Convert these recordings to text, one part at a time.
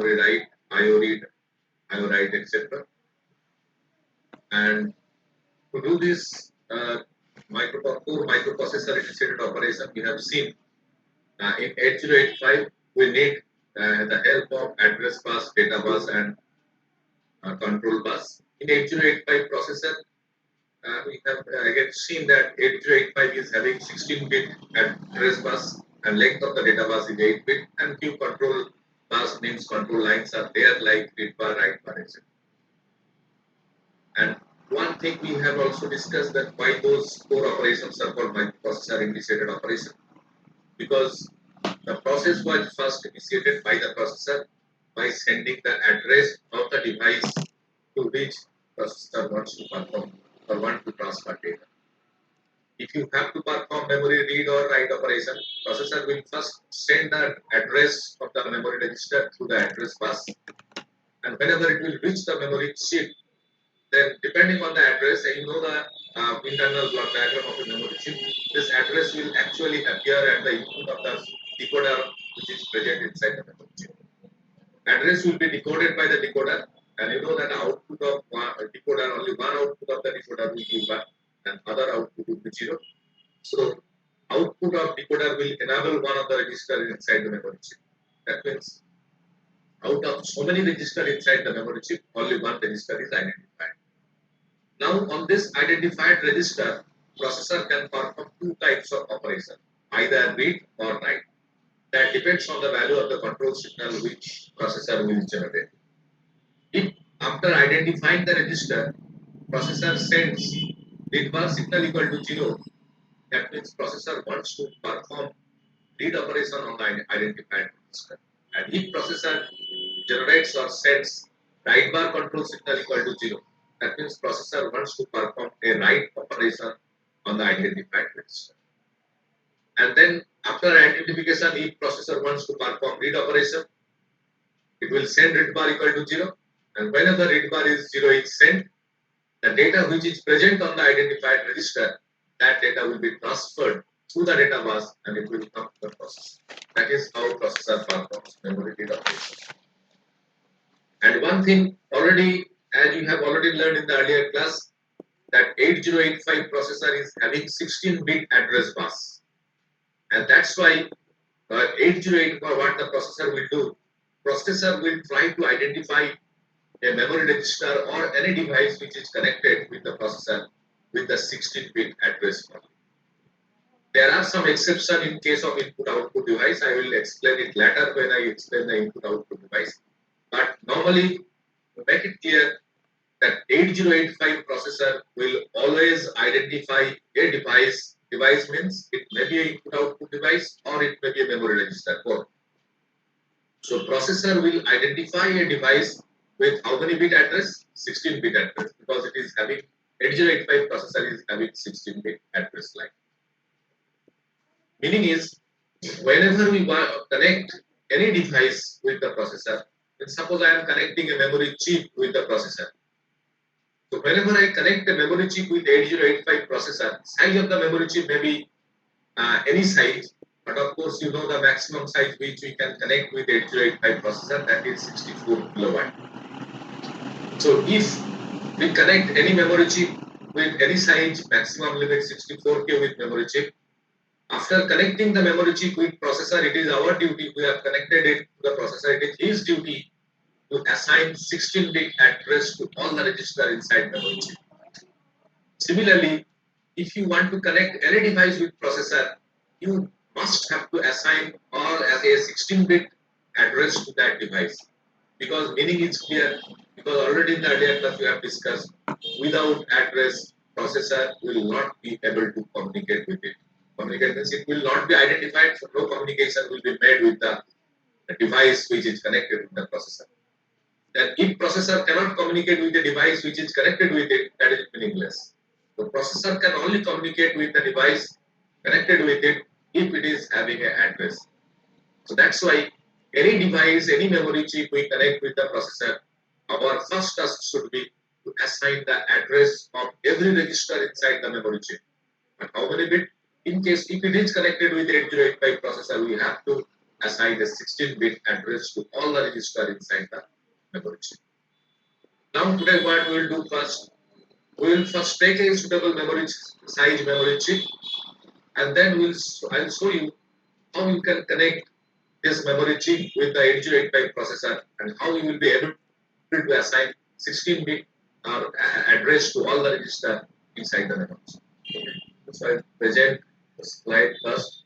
memory write, IO read, IO write, etc. And to do this core microprocessor initiated operation, we have seen in 8085 we need the help of address bus, data bus, and control bus. In 8085 processor, we have again seen that 8085 is having 16-bit address bus and length of the data bus is 8-bit, and few control bus means control lines are there like read bar, write bar, etc. And one thing we have also discussed that why those core operations are called microprocessor initiated operation, because the process was first initiated by the processor by sending the address of the device to which processor wants to perform or want to transfer data. If you have to perform memory read or write operation, processor will first send the address of the memory register through the address bus, and whenever it will reach the memory chip, then depending on the address, and you know the internal block diagram of a memory chip, this address will actually appear at the input of the decoder which is present inside the memory chip. Address will be decoded by the decoder, and you know that output of decoder, only one output of the decoder will be 1 and other output will be 0. So output of decoder will enable one of the register inside the memory chip. That means out of so many registers inside the memory chip, only one register is identified. Now on this identified register, processor can perform two types of operation, either read or write. That depends on the value of the control signal which processor will generate. If after identifying the register, processor sends read bar signal equal to 0, that means processor wants to perform read operation on the identified register. And if processor generates or sends write bar control signal equal to 0, that means processor wants to perform a write operation on the identified register. And then after identification, if processor wants to perform read operation, it will send read bar equal to 0, and whenever read bar is 0 is sent, the data which is present on the identified register, that data will be transferred through the data bus and it will come to the processor. That is how processor performs memory read operation. And one thing already, as you have already learned in the earlier class, that 8085 processor is having 16-bit address bus. And that's why 8085, what the processor will do, processor will try to identify a memory register or any device which is connected with the processor with the 16-bit address bus. There are some exceptions in case of input-output device. I will explain it later when I explain the input-output device. But normally, to make it clear that 8085 processor will always identify a device. Device means it may be an input-output device or it may be a memory register both. So processor will identify a device with how many bit address? 16-bit address, because it is having 8085 processor is having 16-bit address line. Meaning is, whenever we connect any device with the processor, suppose I am connecting a memory chip with the processor. So whenever I connect a memory chip with 8085 processor, size of the memory chip may be any size, but of course you know the maximum size which we can connect with 8085 processor, that is 64 kilobyte. So if we connect any memory chip with any size, maximum limit 64K with memory chip, after connecting the memory chip with processor, it is our duty, we have connected it to the processor, it is his duty to assign 16-bit address to all the register inside memory chip. Similarly, if you want to connect any device with processor, you must have to assign or as a 16-bit address to that device. Because meaning is clear, because already in the earlier class we have discussed, without address, processor will not be able to communicate with it. Communicate means it will not be identified, so no communication will be made with the device which is connected with the processor. Then if processor cannot communicate with the device which is connected with it, that is meaningless. The processor can only communicate with the device connected with it if it is having an address. So that's why any device, any memory chip we connect with the processor, our first task should be to assign the address of every register inside the memory chip. And how many bit? In case if it is connected with 8085 processor, we have to assign a 16-bit address to all the register inside the memory chip. Now today what we will do first, we will first take a suitable memory size memory chip, and then I'll show you how you can connect this memory chip with the 8085 processor and how you will be able to assign 16-bit address to all the register inside the memory chip. Okay. So I'll present the slide first.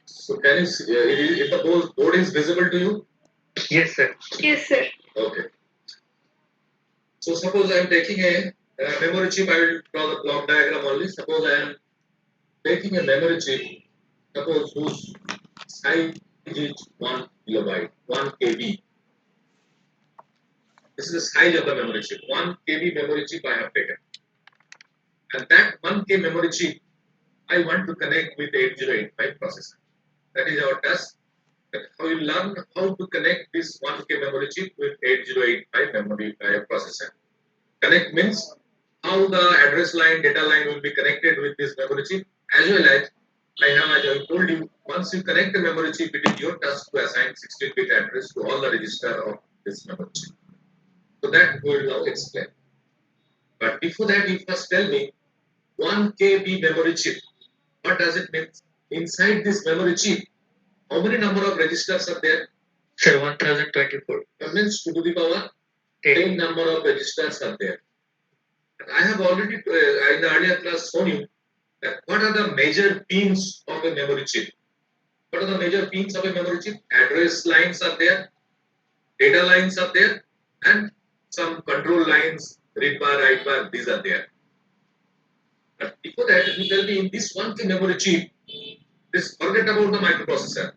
So, can you see, if the board is visible to you? Yes, sir. Yes, sir. Okay. So suppose I am taking a memory chip. I will draw the block diagram only. Suppose I am taking a memory chip. Suppose whose size is 1 kilobyte, 1 KB. This is the size of the memory chip. 1 KB memory chip I have taken. And that 1K memory chip I want to connect with 8085 processor. That is our task. That we will learn how to connect this 1K memory chip with 8085 memory processor. Connect means how the address line, data line will be connected with this memory chip, as well as as I told you, once you connect the memory chip, it is your task to assign 16-bit address to all the register of this memory chip. So that we will now explain. But before that, you first tell me 1 KB memory chip. What does it mean? Inside this memory chip, how many number of registers are there? Sir, 1024. That means 2 to the power 10 number of registers are there. And I have already in the earlier class shown you that what are the major pins of a memory chip. What are the major pins of a memory chip? Address lines are there, data lines are there, and some control lines, read bar, write bar, these are there. But before that, you tell me in this 1K memory chip, forget about the microprocessor.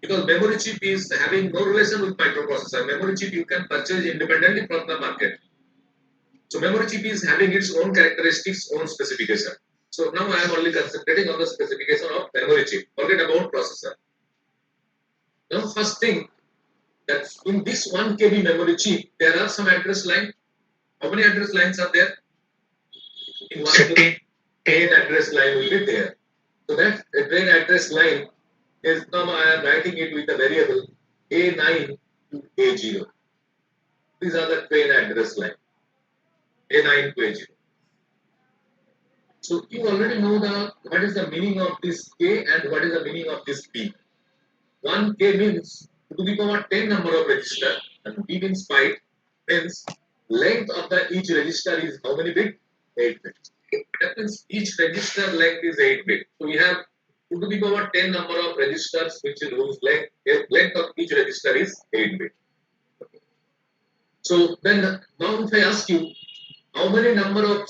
Because memory chip is having no relation with microprocessor. Memory chip you can purchase independently from the market. So memory chip is having its own characteristics, own specification. So now I am only concentrating on the specification of memory chip. Forget about processor. Now first thing that in this 1 KB memory chip, there are some address line. How many address lines are there? In 1 KB, 10 address line will be there. So that 10 address line is now I am writing it with a variable A9 to A0. These are the 10 address line. A9 to A0. So you already know what is the meaning of this K and what is the meaning of this B. 1K means to the power 10 number of register and B means byte means length of each register is how many bit? 8 bits. That means each register length is 8 bit. So we have 2 to the power 10 number of registers whose length of each register is 8 bit. So then now if I ask you how many number of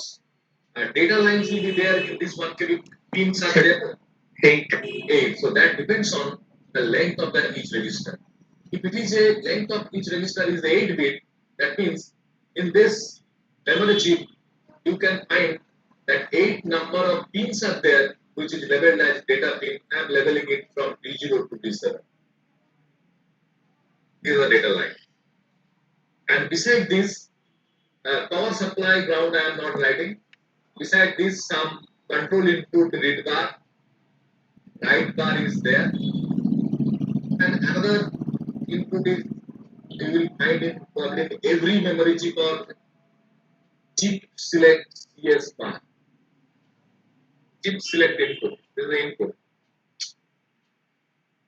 data lines will be there in this 1 KB pins are there? 8. 8. So that depends on the length of each register. If it is a length of each register is 8 bit, that means in this memory chip you can find that 8 number of pins are there which is labeled as data pin. I am labeling it from D0 to D7. This is the data line. And beside this, power supply ground I am not writing. Beside this, some control input read bar, write bar is there, and another input is you will find in probably every memory chip or chip select CS bar. Chip select input. This is the input.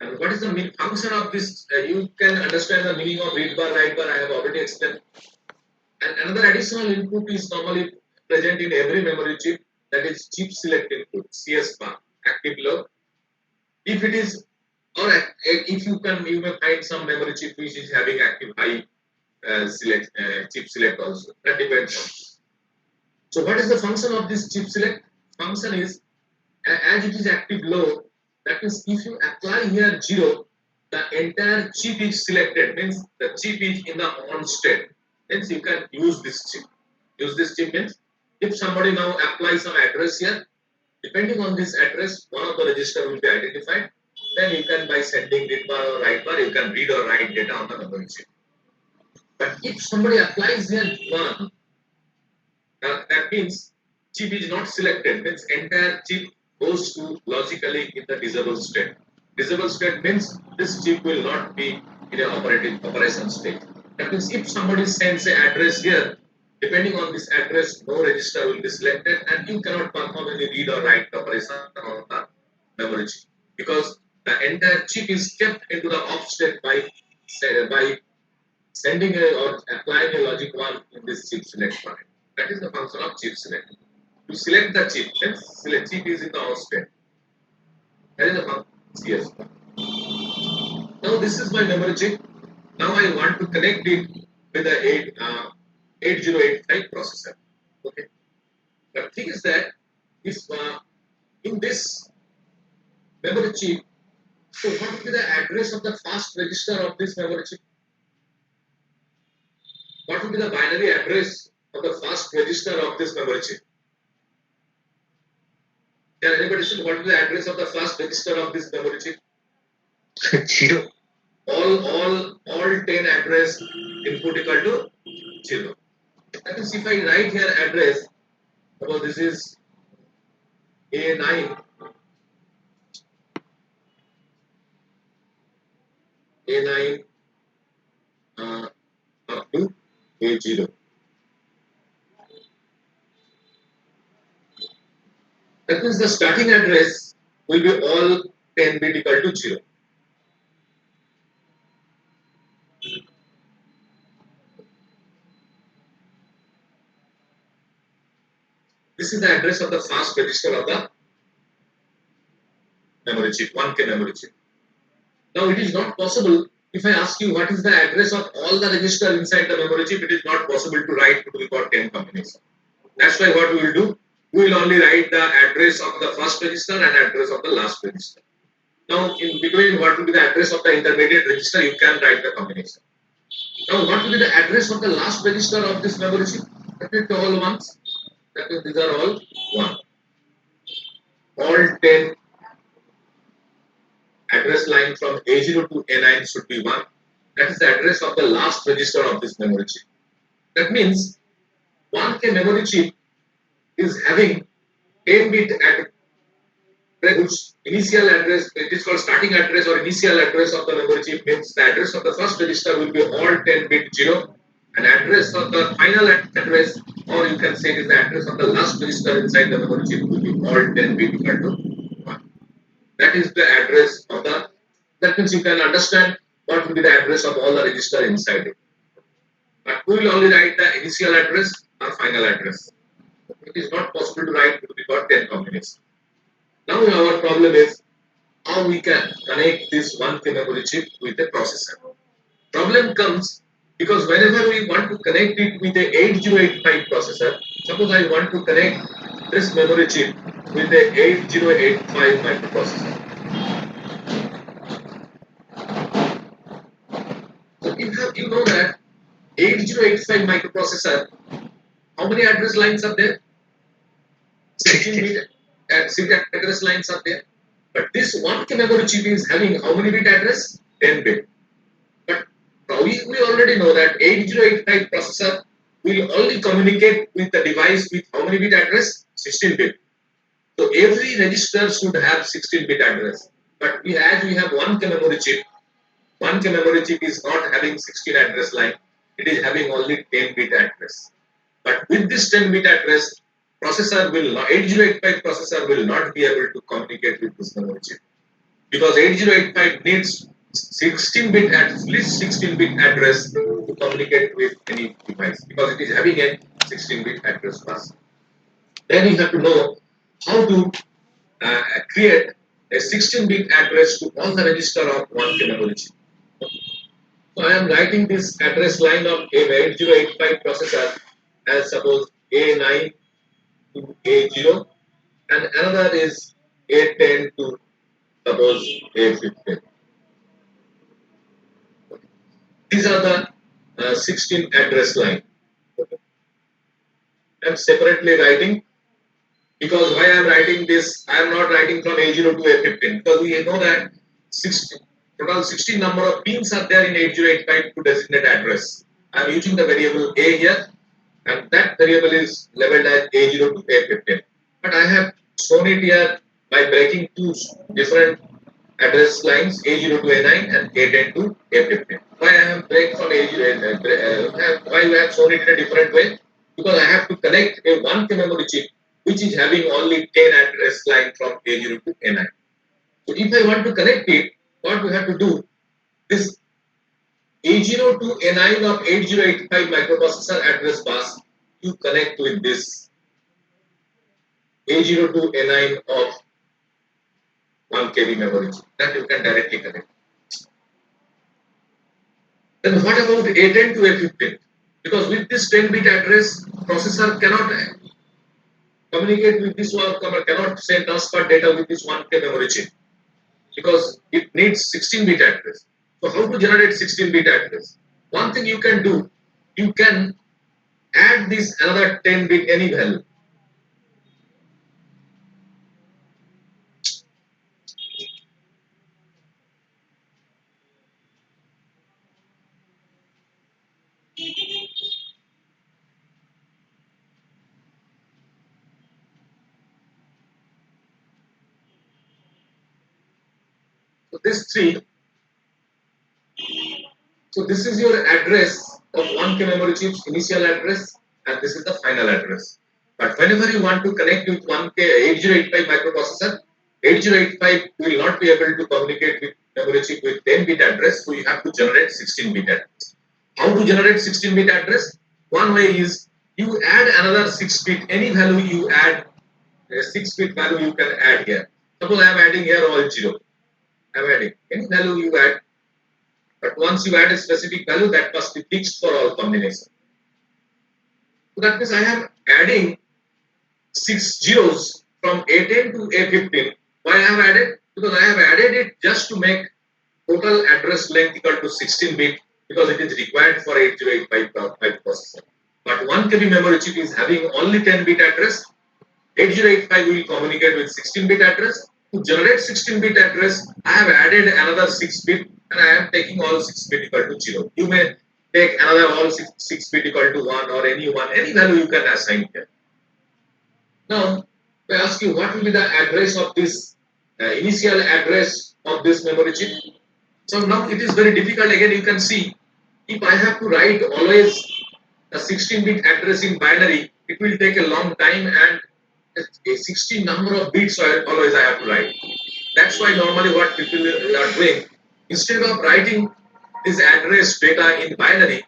And what is the function of this? You can understand the meaning of read bar, write bar. I have already explained. And another additional input is normally present in every memory chip. That is chip select input, CS bar, active low. If it is, or if you may find some memory chip which is having active high chip select also. That depends on. So what is the function of this chip select? Function is as it is active low. That means if you apply here 0, the entire chip is selected. Means the chip is in the on state. Means you can use this chip. Use this chip means if somebody now applies some address here, Depending on this address, one of the register will be identified. Then you can, by sending read bar or write bar, you can read or write data on the memory chip. But if somebody applies here one, that means chip is not selected. Means entire chip goes to logically in the disable state. Disable state means this chip will not be in an operation state. That means if somebody sends an address here, depending on this address, no register will be selected, and you cannot perform any read or write operation on the memory chip because the entire chip is kept into the off state by sending or applying a logic 1 in this chip select point. That is the function of chip select. To select the chip, then select chip is in the off state. That is the function CS. Now this is my memory chip. Now I want to connect it with the 8085 processor. Okay. The thing is that if in this memory chip, so what will be the address of the first register of this memory chip? What will be the binary address of the first register of this memory chip? Can anybody say what is the address of the first register of this memory chip? 0. All 10 address input equal to 0. That means if I write here address, suppose this is A9, A9 up to A0. That means the starting address will be all 10 bit equal to 0. This is the address of the first register of the memory chip, 1K memory chip. Now it is not possible, if I ask you what is the address of all the register inside the memory chip, it is not possible to write to the power 10 combination. That's why what we will do, we will only write the address of the first register and address of the last register. Now in between what will be the address of the intermediate register, you can write the combination. Now what will be the address of the last register of this memory chip? That is all ones. That means these are all 1. All 10 address line from A0 to A9 should be 1. That is the address of the last register of this memory chip. That means 1K memory chip is having 10 bit address, whose initial address, it is called starting address or initial address of the memory chip, means the address of the first register will be all 10 bit 0, and address of the final address, or you can say it is the address of the last register inside the memory chip, will be all 10 bit equal to 1. That is the address of the, that means you can understand what will be the address of all the register inside it. But we will only write the initial address or final address. It is not possible to write to the power 10 combination. Now our problem is how we can connect this 1K memory chip with a processor. Problem comes because whenever we want to connect it with a 8085 processor, suppose I want to connect this memory chip with a 8085 microprocessor. So you know that 8085 microprocessor, how many address lines are there? 16 bit address lines are there. But this 1K memory chip is having how many bit address? 10 bit. But we already know that 8085 processor will only communicate with the device with how many bit address? 16 bit. So every register should have 16 bit address. But as we have 1K memory chip, 1K memory chip is not having 16 address line. It is having only 10 bit address. But with this 10 bit address, processor will not, 8085 processor will not be able to communicate with this memory chip. Because 8085 needs 16 bit, at least 16 bit address to communicate with any device, because it is having a 16 bit address bus. Then you have to know how to create a 16 bit address to all the register of 1K memory chip. So I am writing this address line of a 8085 processor as suppose A9 to A0, and another is A10 to suppose A15. These are the 16 address line. I am separately writing Because why I am writing this, I am not writing from A0 to A15 because we know that 16, total 16 number of pins are there in 8085 to designate address. I am using the variable A here and that variable is labeled as A0 to A15. But I have shown it here by breaking two different address lines A0 to A9 and A10 to A15. Why I have break from A0, why I have shown it in a different way? Because I have to connect a 1K memory chip which is having only 10 address line from A0 to A9. So if I want to connect it, what we have to do, this A0 to A9 of 8085 microprocessor address bus, you connect with this A0 to A9 of 1 KB memory chip that you can directly connect. Then what about A10 to A15? Because with this 10-bit address, processor cannot communicate with this one, cannot send transfer data with this 1K memory chip because it needs 16-bit address. So how to generate 16-bit address? One thing you can do, you can add this another 10-bit any value. So this three, so this is your address of 1K memory chip's initial address and this is the final address. But whenever you want to connect with 1K 8085 microprocessor, 8085 will not be able to communicate with memory chip with 10-bit address, so you have to generate 16-bit address. How to generate 16-bit address? One way is you add another 6-bit, any value you add, a 6-bit value you can add here. Suppose I am adding here all 0. I am adding any value you add, but once you add a specific value, that must be fixed for all combinations. So that means I am adding 6 zeros from A10 to A15. Why I have added? Because I have added it just to make total address length equal to 16-bit because it is required for 8085 processor. But 1 KB memory chip is having only 10-bit address. 8085 will communicate with 16-bit address. To generate 16-bit address, I have added another 6-bit and I am taking all 6-bit equal to 0. You may take another all 6-bit equal to 1 or any value you can assign here. Now, I ask you what will be the address of this initial address of this memory chip. So now it is very difficult. Again, you can see if I have to write always a 16-bit address in binary, it will take a long time and a 16 number of bits always I have to write. That's why normally what people are doing, instead of writing this address data in binary,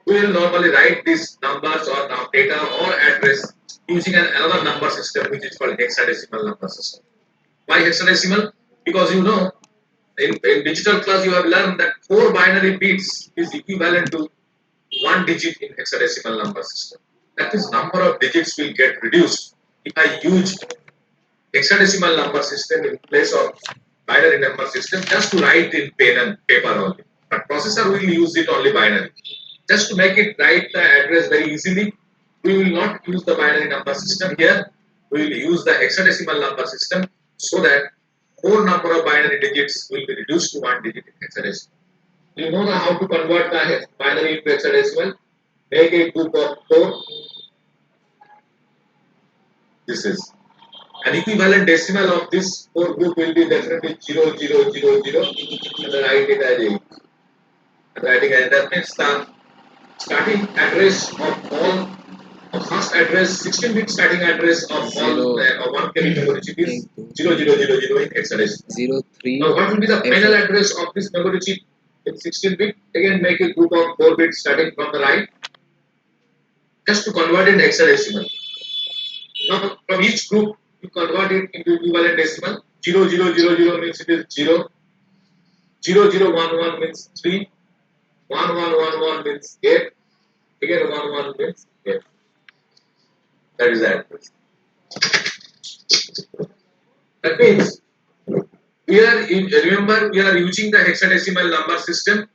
we will normally write these numbers or data or address using another number system which is called hexadecimal number system. Why hexadecimal? Because you know in digital class you have learned that 4 binary bits is equivalent to 1 digit in hexadecimal number system. That is number of digits will get reduced if I use hexadecimal number system in place of binary number system just to write in pen and paper only. But processor will use it only binary. Just to make it write the address very easily, we will not use the binary number system here. We will use the hexadecimal number system so that 4 number of binary digits will be reduced to 1 digit in hexadecimal. You know how to convert the binary into hexadecimal? Make a group of 4. This is an equivalent decimal of this 4 group will be definitely 0000 and then write it as 8. And writing as that means the starting address of all first address 16-bit starting address of all 1 KB memory chip is 0000 in hexadecimal. 03. Now what will be the final address of this memory chip in 16-bit? Again make a group of 4 bits starting from the right just to convert in hexadecimal. Now from each group you convert it into equivalent decimal. 0000 means it is 0. 0011 means 3. 1111 means 8. Again 11 means 8. That is the address. That means remember we are using the hexadecimal number system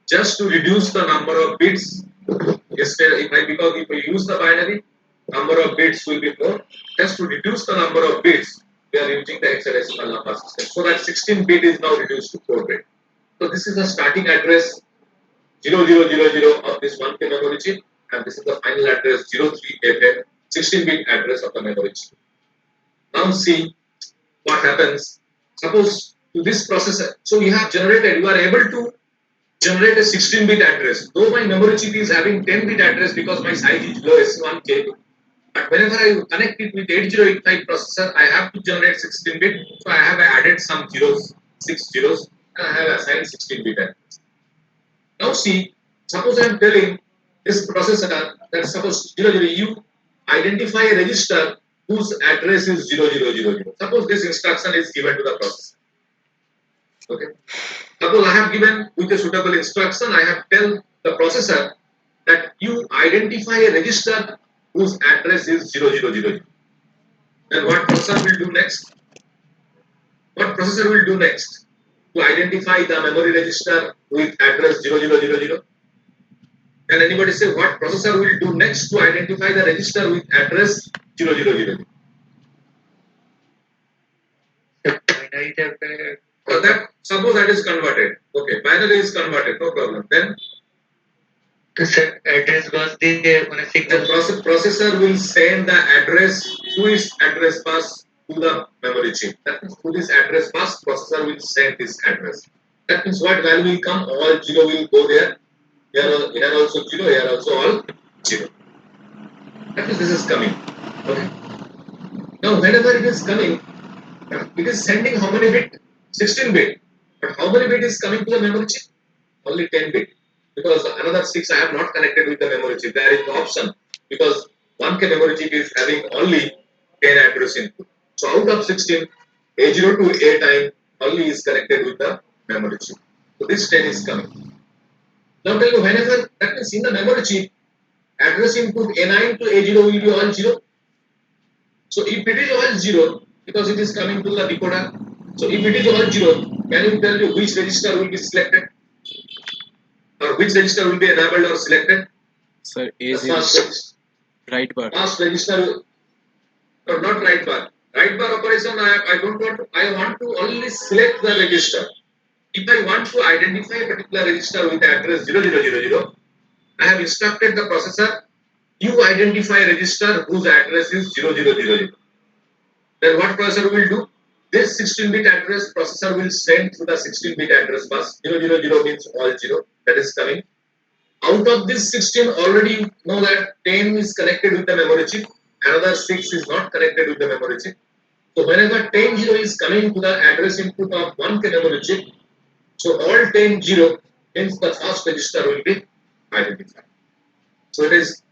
just to reduce the number of bits. Instead, because if we use the binary, number of bits will be more. Just to reduce the number of bits, we are using the hexadecimal number system. So that 16 bit is now reduced to 4 bit. So this is the starting address 0000 of this 1K memory chip, and this is the final address 03FF 16-bit address of the memory chip. Now see what happens. Suppose to this processor, so you are able to generate a 16-bit address. Though my memory chip is having 10-bit address because my size is low S1K, but whenever I connect it with 8085 processor, I have to generate 16-bit. So I have added some zeros, 6 zeros, and I have assigned 16-bit address. Now see, suppose I am telling this processor that suppose 00, you identify a register whose address is 0000. Suppose this instruction is given to the processor. Okay. Suppose I have given with a suitable instruction, I have tell the processor that you identify a register whose address is 0000. Then what processor will do next? What processor will do next? To identify the memory register with address 0000. Can anybody say what processor will do next to identify the register with address 0000? The binary tab, So that suppose that is converted. Okay, binary is converted, no problem. Then the address was the on a the signal. processor will send the address to its address bus to the memory chip. That means to this address bus, processor will send this address. That means what value will come? All 0 will go there. Here also 0, here also all 0. That means this is coming. Okay. Now whenever it is coming, it is sending how many bit? 16 bit. But how many bit is coming to the memory chip? Only 10 bit. Because another 6 I have not connected with the memory chip. There is no option. Because 1K memory chip is having only 10 address input. So out of 16, A0 to A9 only is connected with the memory chip. So this 10 is coming. Now tell me whenever, that means in the memory chip, address input A9 to A0 will be all 0. So if it is all 0, because it is coming to the decoder, so if it is all 0, can you tell me which register will be selected? Or which register will be enabled or selected? Sir, The A0 first register. right bar. First register, or not right bar. Right bar operation, I don't want to, I want to only select the register. If I want to identify a particular register with address 0000, I have instructed the processor, you identify a register whose address is 0000. Then what processor will do? This 16-bit address processor will send through the 16-bit address bus. 000 means all 0 that is coming. Out of this 16, already you know that 10 is connected with the memory chip. Another 6 is not connected with the memory chip. So whenever 10 0 is coming to the address input of 1K memory chip, so all 10 0 means the first register will be identified. So it is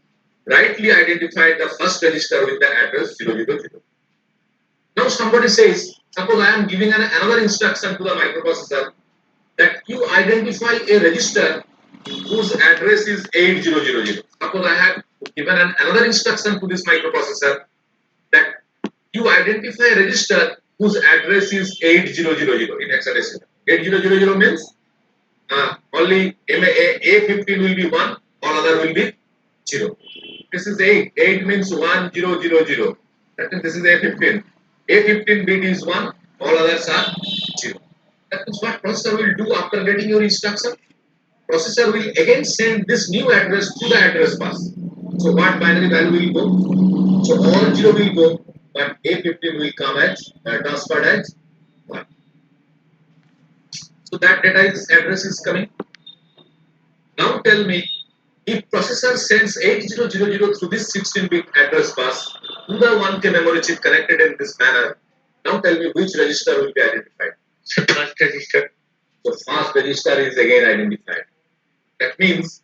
rightly identified the first register with the address 000. Now somebody says, suppose I am giving another instruction to the microprocessor that you identify a register whose address is 8000. Suppose I have given another instruction to this microprocessor that you identify a register whose address is 8000 in hexadecimal. 8000 means only A15 will be 1, all other will be 0. This is 8. 8 means 1000. That means this is A15. A15 bit is 1, all others are 0. That means what processor will do after getting your instruction? Processor will again send this new address to the address bus. So what binary value will go? So all 0 will go, but A15 will come as transferred as 1. So that data is address is coming. Now tell me, if processor sends 8000 through this 16-bit address bus to the 1K memory chip connected in this manner, now tell me which register will be identified. So first register. So first register is again identified. That means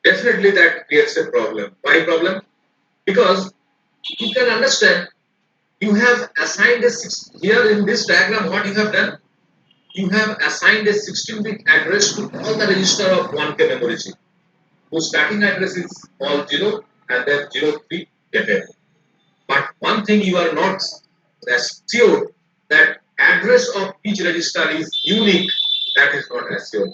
definitely that creates a problem. Why problem? Because you can understand you have assigned here in this diagram what you have done. You have assigned a 16-bit address to all the register of 1K memory chip, whose starting address is all 0 and then 03 FF. But one thing you are not assured that address of each register is unique. That is not assured.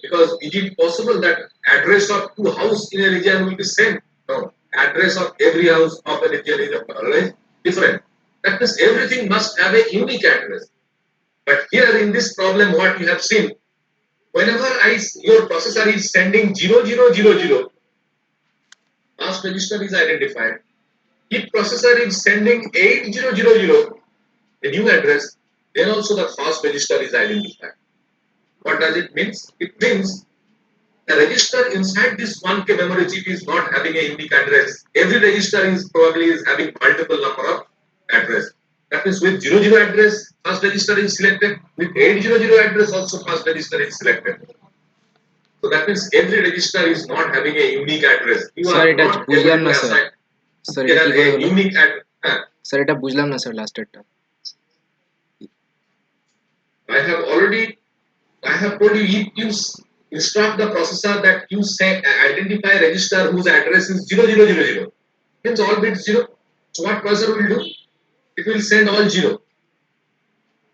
Because is it possible that address of two houses in a region will be same? No, address of every house of a region is always different. That means everything must have a unique address. But here in this problem, what you have seen, whenever your processor is sending 0000, fast register is identified. If processor is sending 8000, a new address, then also the fast register is identified. What does it mean? It means the register inside this 1K memory chip is not having a unique address. Every register is probably is having multiple number of address. That means with 00 address, first register is selected. With 800 address, also first register is selected. So that means every register is not having a unique address. You sir are এটা not বুঝলাম able না to sir assign sir এটা there কি করে a হলো unique address. Sir এটা বুঝলাম না sir লাস্টেরটা I have already I have told you if you instruct the processor that you say identify register whose address is 0000, means all bits 0. So what processor will do? It will send all 0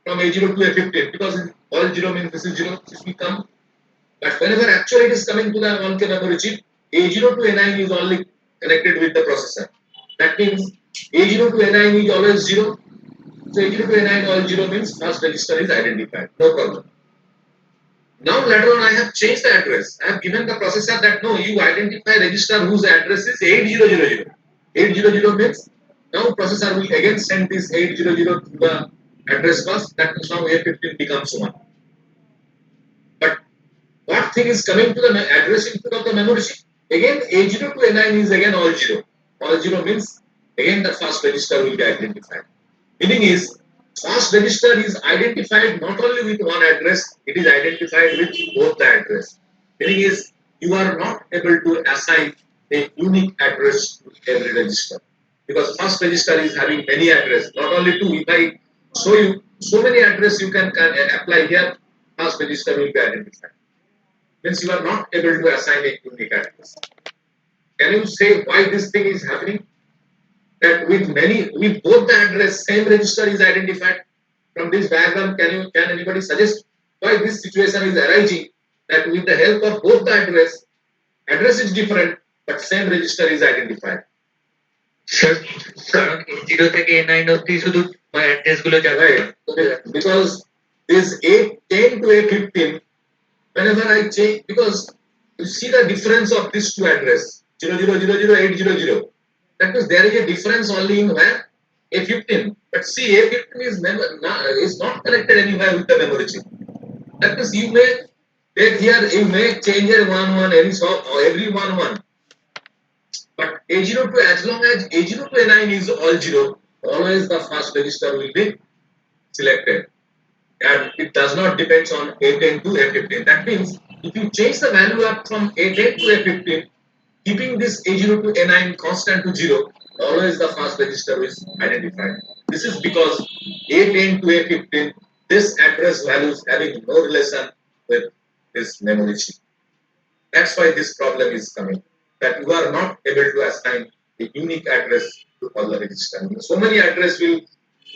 from A0 to A15 because all 0 means this is 0, this will come. But whenever actually it is coming to the 1K memory chip, A0 to A9 is only connected with the processor. That means A0 to A9 is always 0. So A0 to A9 all 0 means first register is identified. No problem. Now later on I have changed the address. I have given the processor that no, you identify register whose address is 8000. 800 means now processor will again send this 800 to the address bus. That means now A15 becomes 1. But what thing is coming to the address input of the memory chip? Again A0 to A9 is again all 0. All 0 means again the first register will be identified. Meaning is first register is identified not only with one address, it is identified with both the address. Meaning is you are not able to assign a unique address to every register. Because first register is having many address, not only two. If I show you so many address you can apply here, first register will be identified. Means you are not able to assign a unique address. Can you say why this thing is happening? That with both the address, same register is identified. From this diagram, can anybody suggest why this situation is arising? That with the help of both the address is different, but same register is identified. Sir কারণ A0 থেকে A9 অবধি শুধু address গুলো যাবে Right. Because this A10 to A15, whenever I change, because you see the difference of these two address 0000800. That means there is a difference only in where A15. But see, A15 is not connected anywhere with the memory chip. That means you may take here, you may change here 1 1 any swap or every 1 1. But A0 to as long as A0 to A9 is all 0, always the first register will be selected. And it does not depend on A10 to A15. That means if you change the value up from A10 to A15, keeping this A0 to A9 constant to 0, always the first register is identified. This is because A10 to A15, this address values having no relation with this memory chip. That's why this problem is coming. That you are not able to assign a unique address to all the register. So many address will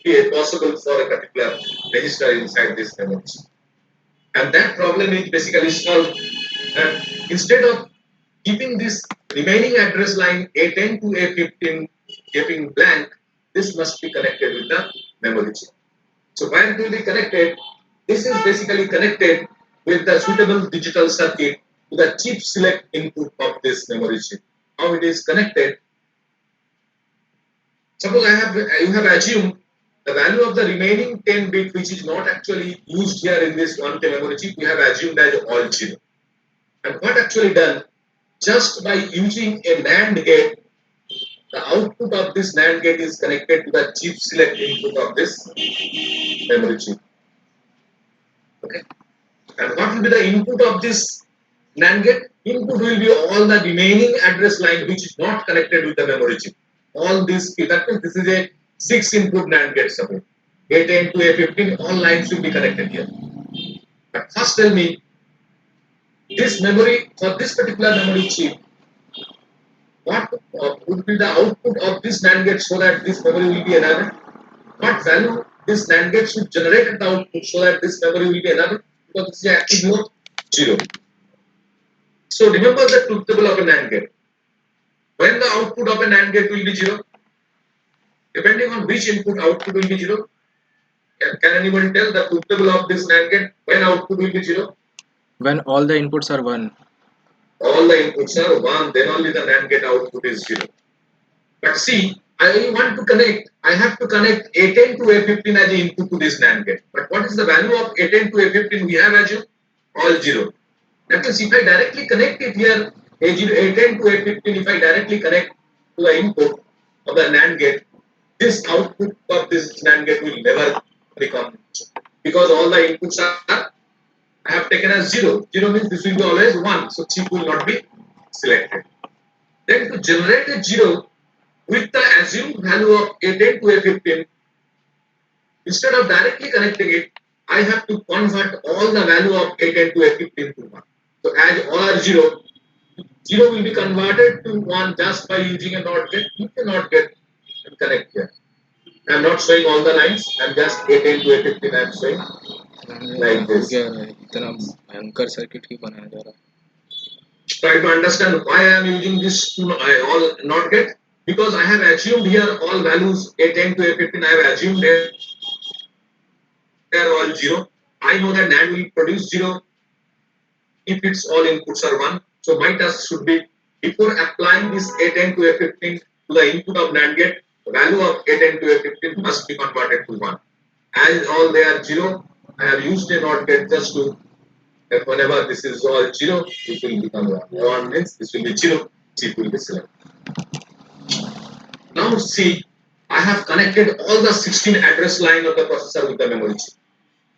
be possible for a particular register inside this memory chip. And that problem is basically solved. And instead of keeping this remaining address line A10 to A15 keeping blank, this must be connected with the memory chip. So where it will be connected? This is basically connected with the suitable digital circuit to the chip select input of this memory chip. How it is connected? Suppose you have assumed the value of the remaining 10 bit which is not actually used here in this 1K memory chip, we have assumed as all 0. And what actually done? Just by using a NAND gate, the output of this NAND gate is connected to the chip select input of this memory chip. Okay. And what will be the input of this NAND gate? Input will be all the remaining address line which is not connected with the memory chip. All this, that means this is a 6 input NAND gate support. A10 to A15, all lines will be connected here. But first tell me, this memory, for this particular memory chip, what would be the output of this NAND gate so that this memory will be enabled? What value this NAND gate should generate at the output so that this memory will be enabled? Because this is active mode 0. So remember the truth table of a NAND gate. When the output of a NAND gate will be 0? Depending on which input, output will be 0. Can anybody tell the truth table of this NAND gate when output will be 0? When all the inputs are 1. All the inputs are 1, then only the NAND gate output is 0. But see, I want to connect, I have to connect A10 to A15 as the input to this NAND gate. But what is the value of A10 to A15 we have as all 0. That means if I directly connect it here, A10 to A15, if I directly connect to the input of the NAND gate, this output of this NAND gate will never become, because all the inputs are, I have taken as 0. 0 means this will be always 1, so chip will not be selected. Then to generate a 0 with the assumed value of A10 to A15, instead of directly connecting it, I have to convert all the value of A10 to A15 to 1. So as all are 0, 0 will be converted to 1 just by using a NOT gate. You cannot get and connect here. I am not showing all the lines, I am just A10 to A15 I am showing like हो this. गया है, इतना भयंकर circuit ही बनाया जा रहा है. Try to understand why I am using this all NOT gate, because I have assumed here all values A10 to A15, I have assumed here they are all 0. I know that NAND will produce 0 if its all inputs are 1. So my task should be, before applying this A10 to A15 to the input of NAND gate, the value of A10 to A15 must be converted to 1. As all they are 0, I have used a NOT gate just to, if whenever this is all 0, it will become 1. 1 means this will be 0, chip will be selected. Now see, I have connected all the 16 address line of the processor with the memory chip.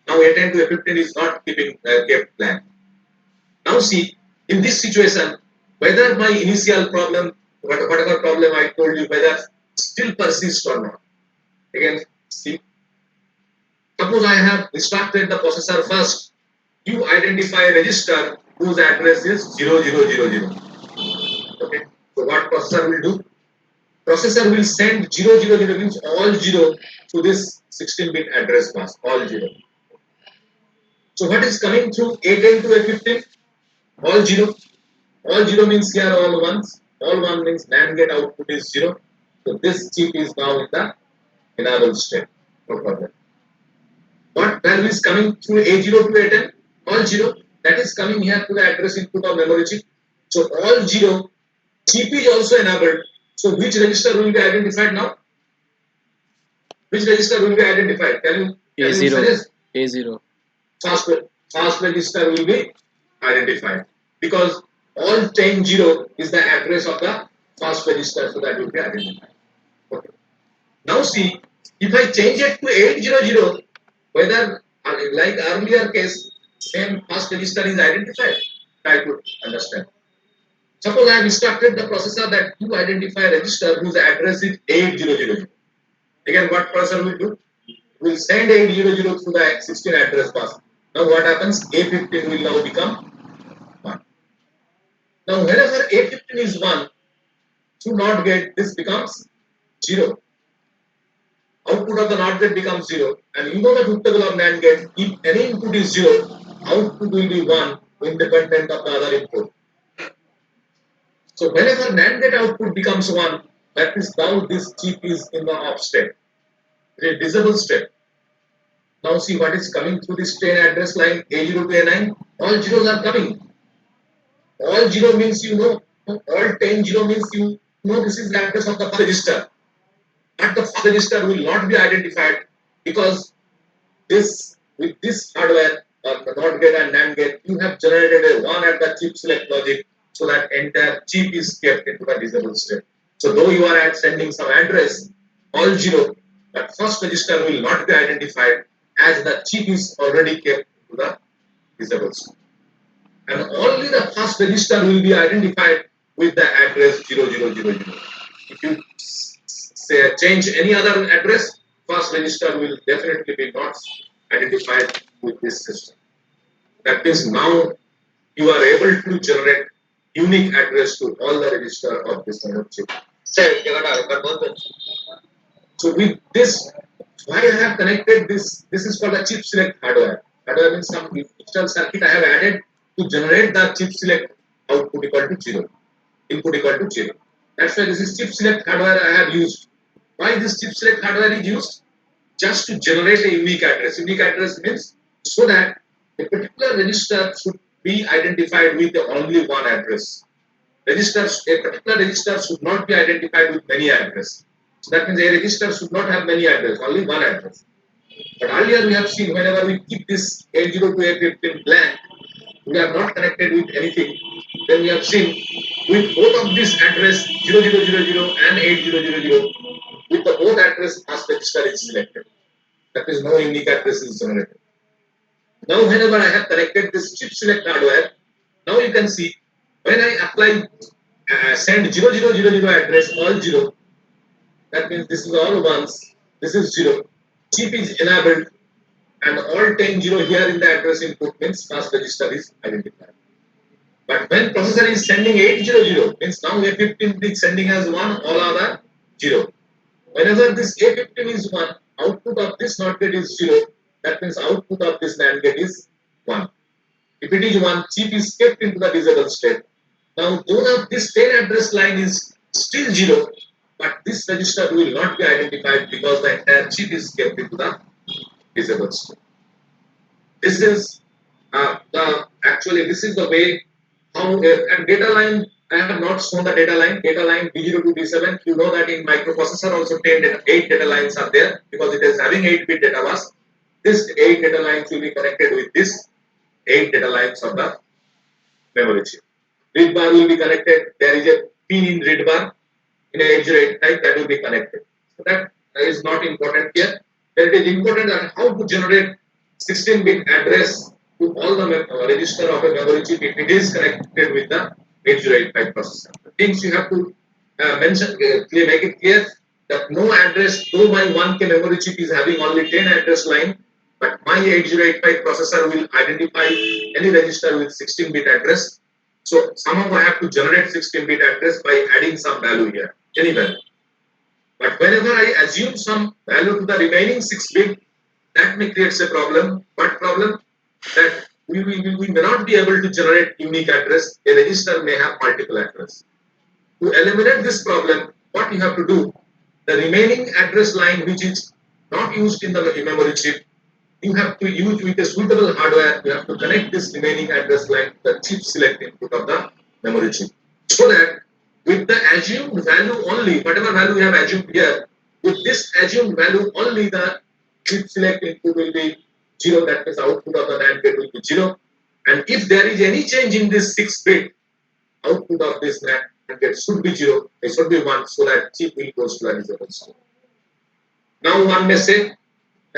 Now A10 to A15 is not kept blank. Now see, in this situation, whether my initial problem, whatever problem I told you, whether still persists or not. Again, see, suppose I have instructed the processor first, you identify a register whose address is 0000. Okay, so what processor will do? Processor will send 000 means all 0 to this 16-bit address bus, all 0. So what is coming through A10 to A15? All 0. All 0 means here all 1s. All 1 means NAND gate output is 0. So this chip is now in the enable state. No problem. What value is coming through A0 to A10? All 0. That is coming here to the address input of memory chip. So all 0. Chip is also enabled. So which register will be identified now? Which register will be identified? Can you A0. suggest? A0. Fast register will be identified, because all 10-0 is the address of the fast register, so that will be identified. Okay. Now see, if I change it to 800, whether like earlier case, same fast register is identified. Try to understand. Suppose I have instructed the processor that you identify a register whose address is 8000. Again, what processor will do? Will send 800 through the 16 address bus. Now what happens? A15 will now become 1. Now whenever A15 is 1, through NOT gate this becomes 0. Output of the NOT gate becomes 0. And you know the truth table of NAND gate, if any input is 0, output will be 1 independent of the other input. So whenever NAND gate output becomes 1, that is now this chip is in the off state, a disable state. Now see what is coming through this 10 address line A0 to A9. All zeros are coming. All 0 means you know, all 10-0 means you know this is the address of the fast register. But the fast register will not be identified, because this with this hardware or the NOT gate and NAND gate, you have generated a 1 at the chip select logic, so that entire chip is kept into the disable state. So though you are sending some address, all 0, that first register will not be identified, as the chip is already kept to the disable state. And only the first register will be identified with the address 0000. If you say change any other address, first register will definitely be not identified with this system. That means now you are able to generate unique address to all the register of this chip. So with this, why I have connected this? This is called the chip select hardware. Hardware means some digital circuit I have added to generate the chip select output equal to 0, input equal to 0. That's why this is chip select hardware I have used. Why this chip select hardware is used? Just to generate a unique address. Unique address means so that a particular register should be identified with only one address. A particular register should not be identified with many addresses. So that means a register should not have many addresses, only one address. But earlier we have seen whenever we keep this A0 to A15 blank, we are not connected with anything. Then we have seen with both of this address 0000 and 8000, with the both address mask register is selected. That is no unique address is generated. Now whenever I have connected this chip select hardware, now you can see when I apply send 0000 address all 0, that means this is all ones, this is 0. Chip is enabled and all 10 0 here in the address input means mask register is identified. But when processor is sending 800, means now A15 is sending as 1, all other 0. Whenever this A15 is 1, output of this NOT gate is 0, that means output of this NAND gate is 1. If it is 1, chip is kept into the disabled state. Now, though this 10 address line is still 0, but this register will not be identified because the entire chip is kept into the disabled state. This is this is the way how and data line. I have not shown the data line. Data line D0 to D7. You know that in microprocessor also 8 data lines are there because it is having 8-bit data bus. This 8 data lines will be connected with this 8 data lines of the memory chip. Read bar will be connected. There is a pin in read bar in a 8085 type that will be connected. So that is not important here. But it is important that how to generate 16-bit address to all the register of a memory chip if it is connected with the 8085 processor. The things you have to make it clear that no address, though my 1K memory chip is having only 10 address line, but my 8085 processor will identify any register with 16-bit address. So somehow I have to generate 16-bit address by adding some value here, any value. But whenever I assume some value to the remaining 6-bit, that may create a problem. What problem? That we may not be able to generate unique address. A register may have multiple address. To eliminate this problem, what you have to do, the remaining address line which is not used in the memory chip, you have to use with a suitable hardware, you have to connect this remaining address line to the chip select input of the memory chip. So that with the assumed value only, whatever value we have assumed here, with this assumed value only the chip select input will be 0, that means output of the NAND gate will be 0. And if there is any change in this 6-bit, output of this NAND gate should be 0, it should be 1, so that chip will go to the disabled state. Now one may say,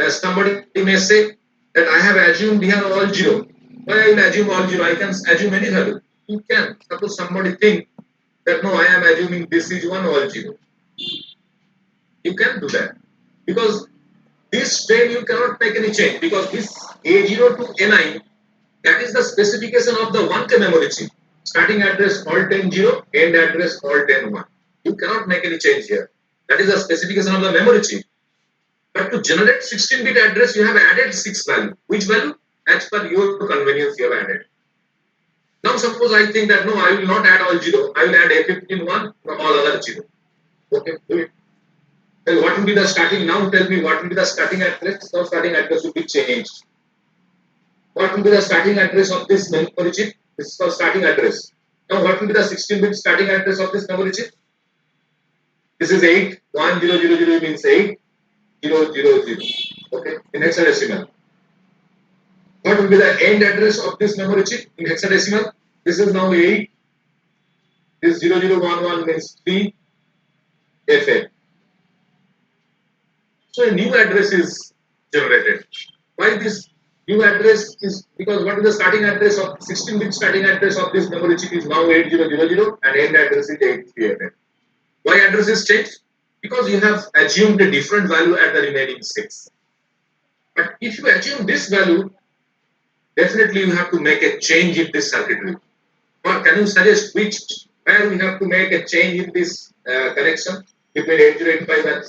somebody may say that I have assumed here all 0. Why I will assume all 0? I can assume any value. You can. Suppose somebody think that no, I am assuming this is 1 all 0. You can do that. Because this frame you cannot make any change because this A0 to A9, that is the specification of the 1K memory chip. Starting address all 10 0, end address all 10 1. You cannot make any change here. That is the specification of the memory chip. But to generate 16-bit address, you have added 6 value. Which value? As per your convenience, you have added. Now suppose I think that no, I will not add all 0. I will add A15 1 from all other 0. Okay, do it. Then what will be the starting? Now tell me what will be the starting address? Now starting address will be changed. What will be the starting address of this memory chip? This is called starting address. Now what will be the 16-bit starting address of this memory chip? This is 8. 1 0 0 0 means 8 0 0 0. Okay, in hexadecimal. What will be the end address of this memory chip in hexadecimal? This is now 8. This 0011 means 3 FA. So a new address is generated. Why this new address is? Because what is the starting address of 16-bit starting address of this memory chip is now 8000 and end address is 83FA. Why address is changed? Because you have assumed a different value at the remaining 6. But if you assume this value, definitely you have to make a change in this circuitry. Or can you suggest where we have to make a change in this connection between 8085 and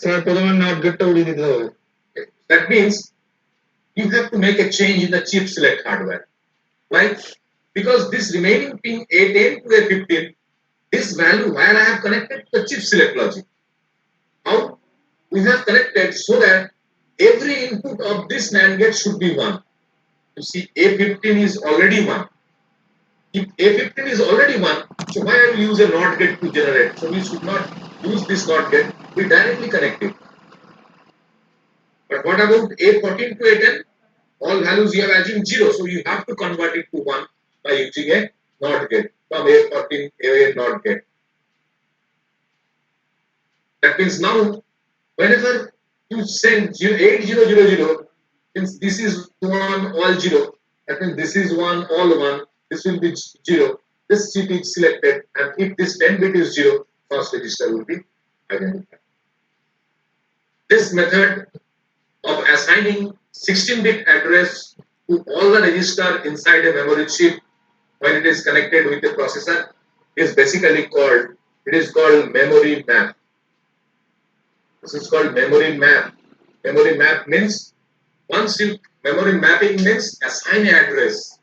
that means you have to make a change in the chip select hardware. Why? Because this remaining pin A10 to A15, this value where I have connected the chip select logic. How we have connected so that every input of this NAND gate should be 1. You see, A15 is already 1. If A15 is already 1, so why I will use a NOT gate to generate? So we should not use this NOT gate, we directly connect it. But what about A14 to A10? All values you have assumed 0, so you have to convert it to 1 by using a NOT gate from A14 a NOT gate. That means now, whenever you send 8000, since this is 1 all 0, that means this is 1 all 1, this will be 0, this chip is selected, and if this 10 bit is 0, first register will be identified. This method of assigning 16-bit address to all the register inside a memory chip when it is connected with the processor is basically called, it is called memory map. This is called memory map. Memory map means once you, memory mapping means assign address.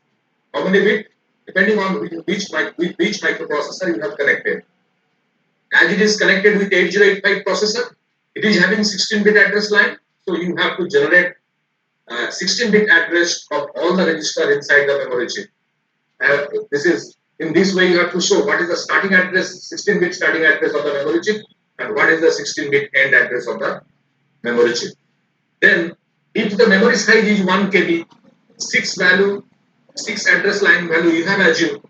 How many bit? Depending on which microprocessor you have connected. As it is connected with 8085 processor, it is having 16-bit address line, so you have to generate 16-bit address of all the register inside the memory chip. This is, in this way you have to show what is the starting address, 16-bit starting address of the memory chip, and what is the 16-bit end address of the memory chip. Then, if the memory size is 1 KB, 6 address line value you have assumed.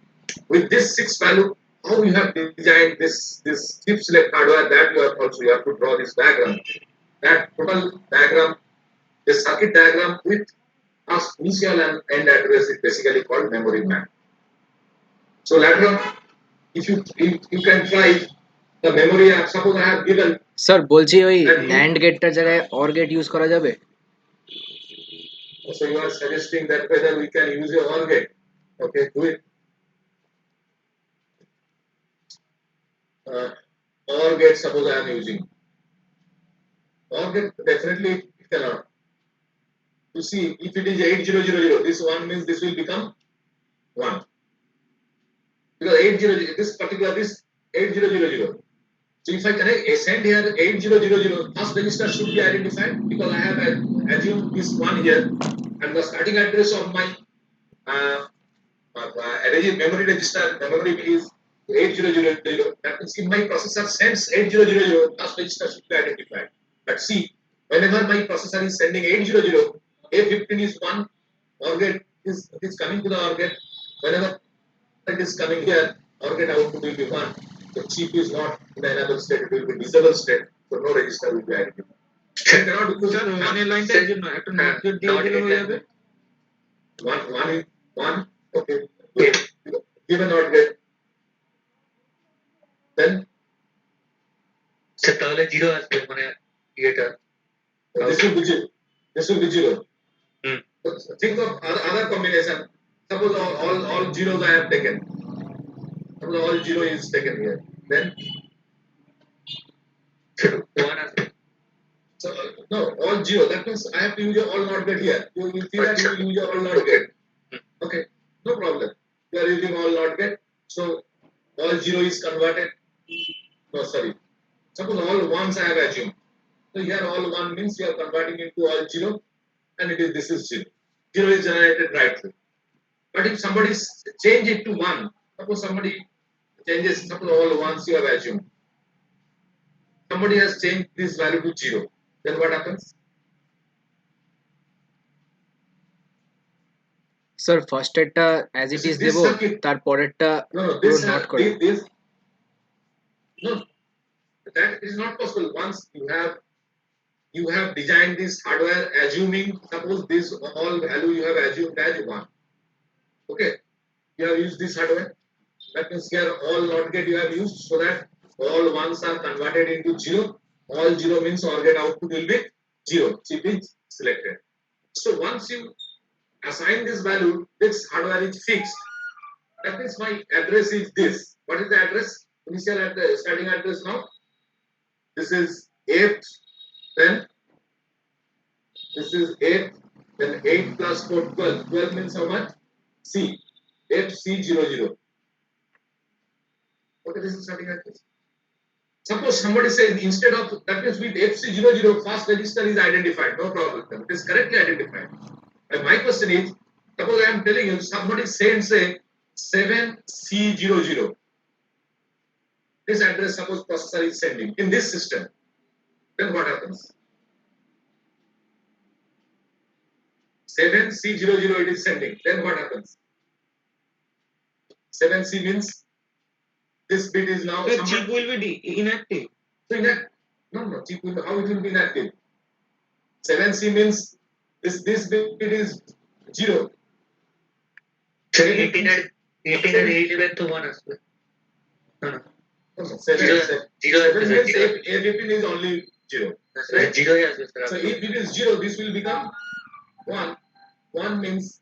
With this 6 value, how you have designed this chip select hardware, that you have to draw this diagram. That total diagram, the circuit diagram with initial and end address is basically called memory map. So later on, if you can try the memory, suppose I have given. Sir বলছি ওই And NAND গেটটার জায়গায় or gate use করা যাবে? So you are suggesting that whether we can use a OR gate. Okay, do it. OR gate, suppose I am using. OR gate, definitely it cannot. You see, if it is 8000, this 1 means this will become 1. Because 8000, this particular, this 8000. So if I connect, send here 8000, first register should be identified because I have assumed this 1 here, and the starting address of my memory register, memory is 8000. That means if my processor sends 8000, first register should be identified. But see, whenever my processor is sending 800, A15 is 1, OR gate is coming to the OR gate. Whenever it is coming here, OR gate output will be 1. The chip is not in the enable state, it will be disable state, so no register will be identified. I cannot do sir ওয়ানের লাইনটার জন্য একটা not get দিয়ে দিলে হয়ে যাবে। one, okay. Give a NOT gate. Then sir তাহলে 0 আসবে মানে ইয়েটা। this will be 0. This will be 0. Hmm. So think of other combination. Suppose all zeros I have taken. Suppose all 0 is taken here. Then 1 আসবে। so no, all 0. That means I have to use all NOT gate here. You will see that you will use all NOT gate. Okay, no problem. You are using all NOT gate. So all 0 is converted. No, sorry. Suppose all ones I have assumed. So here all 1 means you are converting into all 0, and this is 0. 0 is generated right through. But if somebody change it to 1, suppose somebody changes, suppose all ones you have assumed. Somebody has changed this value to 0. Then what happens? Sir ফার্স্টেরটা as it is This দেব, circuit- তার পরেরটা No, পুরো not করে। no, that is not possible. Once you have designed this hardware assuming, suppose this all value you have assumed as 1. Okay, you have used this hardware. That means here all NOT gate you have used so that all ones are converted into 0. All 0 means OR gate output will be 0. Chip is selected. So once you assign this value, this hardware is fixed. That means my address is this. What is the address? Initial address, starting address now. This is 8, then this is 8, then 8 plus 4, 12. 12 means how much? C. 8C00. Okay, this is starting address. Suppose somebody says instead of that means with FC00 first register is identified, no problem. It is correctly identified. And my question is, suppose I am telling you somebody sends a 7C00. This address suppose processor is sending in this system. Then what happens? 7C00 it is sending. Then what happens? 7C means this bit is now. The chip will be inactive. So inactive. No, chip will, how it will be inactive? 7C means this bit is 0. So 18 and 11 to 1 as well. No. No, 7 means A15 is only 0. Right? 0 as well, sir. So if it is 0, this will become 1. 1 means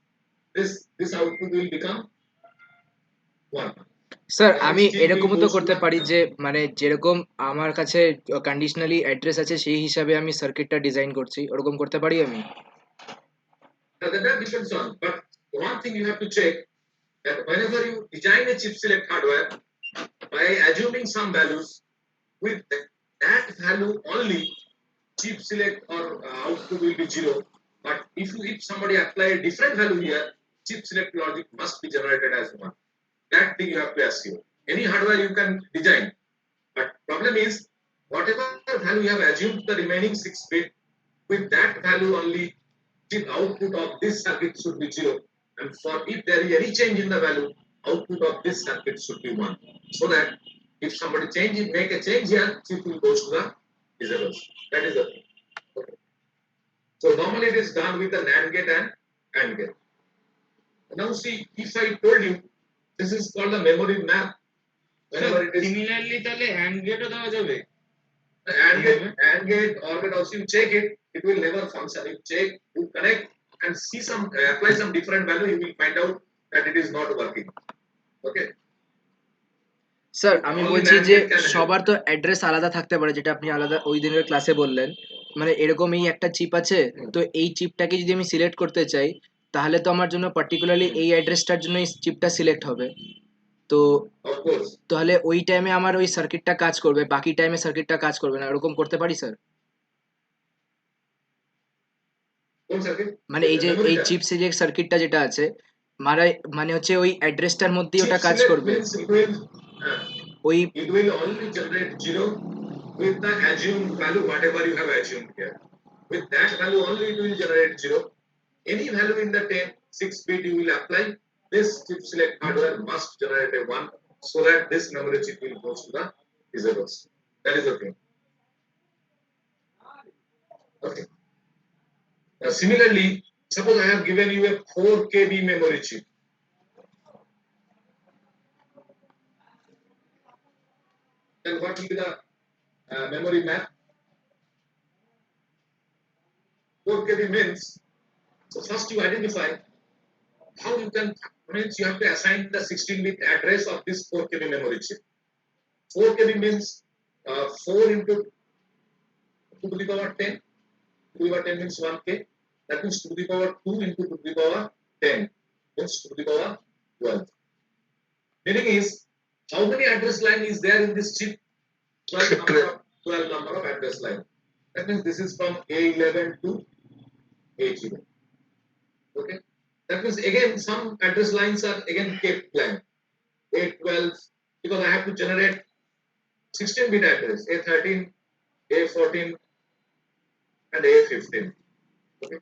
this output will become 1. Sir আমি এরকমও তো করতে পারি যে মানে যেরকম আমার কাছে কন্ডিশনালি অ্যাড্রেস আছে সেই হিসাবে আমি সার্কিটটা ডিজাইন করছি ওরকম করতে পারি আমি Now that depends on, but one thing you have to check that whenever you design a chip select hardware, by assuming some values, with that value only, chip select or output will be 0. But if somebody apply a different value here, chip select logic must be generated as 1. That thing you have to assume. Any hardware you can design, but problem is whatever value you have assumed the remaining 6 bit, with that value only, chip output of this circuit should be 0. And for if there is any change in the value, output of this circuit should be 1. So that if somebody make a change here, chip will go to the disables. That is the thing. Okay. So normally it is done with the NAND gate and AND gate. Now see, if I told you this is called the memory map. Whenever it is Similarly, তাহলে AND gate ও দেওয়া যাবে? AND gate, OR gate also you check it, it will never function. You check, you connect and see some apply some different value, you will find out that it is not working. Okay. Sir আমি বলছি যে সবার তো address আলাদা থাকতে পারে যেটা আপনি আলাদা ওই দিনের ক্লাসে বললেন মানে এরকম এই একটা চিপ আছে তো এই চিপটাকে যদি আমি সিলেক্ট করতে চাই তাহলে তো আমার জন্য পার্টিকুলারলি এই অ্যাড্রেসটার জন্য এই চিপটা সিলেক্ট হবে তো Of course. তাহলে ওই টাইমে আমার ওই সার্কিটটা কাজ করবে বাকি টাইমে সার্কিটটা কাজ করবে না এরকম করতে পারি স্যার কোন সার্কিট? মানে এই যে এই চিপ সিলেক্ট সার্কিটটা যেটা আছে মানে হচ্ছে ওই অ্যাড্রেসটার মধ্যেই ওটা কাজ করবে ওই It will only generate 0 with the assumed value whatever you have assumed here. With that value only it will generate 0. Any value in the 6 bit you will apply, this chip select hardware must generate a 1 so that this memory chip will go to the disables. That is okay. Okay. Similarly, suppose I have given you a 4 KB memory chip. Then what will be the memory map? 4 KB means, so first you identify how you can, means you have to assign the 16-bit address of this 4 KB memory chip. 4 KB means 4 into 2 to the power 10. 2 to the power 10 means 1K. That means 2 to the power 2 into 2 to the power 10 means 2 to the power 12. Meaning is, how many address line is there in this chip? 12 number of address line. That means this is from A11 to A0. Okay. That means again some address lines are again kept blank. A12 because I have to generate 16-bit address. A13, A14, and A15. Okay.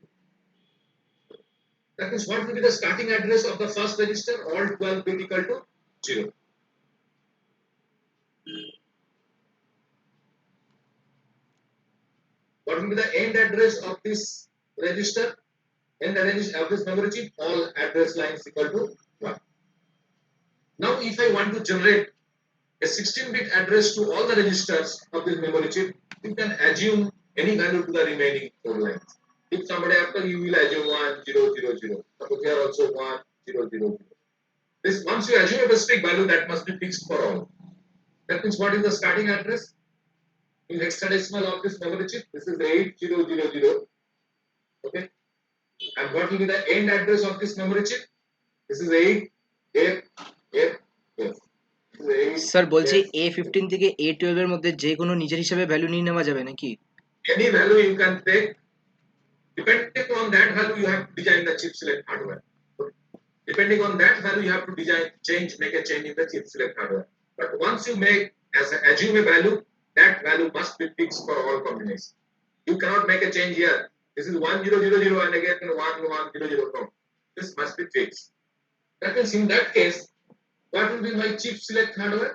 That means what will be the starting address of the first register? All 12 bit equal to 0. What will be the end address of this register? End address of this memory chip? All address lines equal to 1. Now, if I want to generate a 16-bit address to all the registers of this memory chip, you can assume any value to the remaining 4 lines. If somebody after you will assume 1, 0, 0, 0. Suppose here also 1, 0, 0, 0. This once you assume a specific value that must be fixed for all. That means what is the starting address? In hexadecimal of this memory chip, this is 8000. Okay. And what will be the end address of this memory chip? This is 8, F, F, F. Sir বলছি A15 থেকে A12 এর মধ্যে যে কোনো নিজের হিসাবে value নিয়ে নেওয়া যাবে নাকি? Any value you can take. Depending on that value, you have to design the chip select hardware. Depending on that value, you have to make a change in the chip select hardware. But once you assume a value, that value must be fixed for all combinations. You cannot make a change here. This is 1000 and again 1100. No. This must be fixed. That means in that case, what will be my chip select hardware?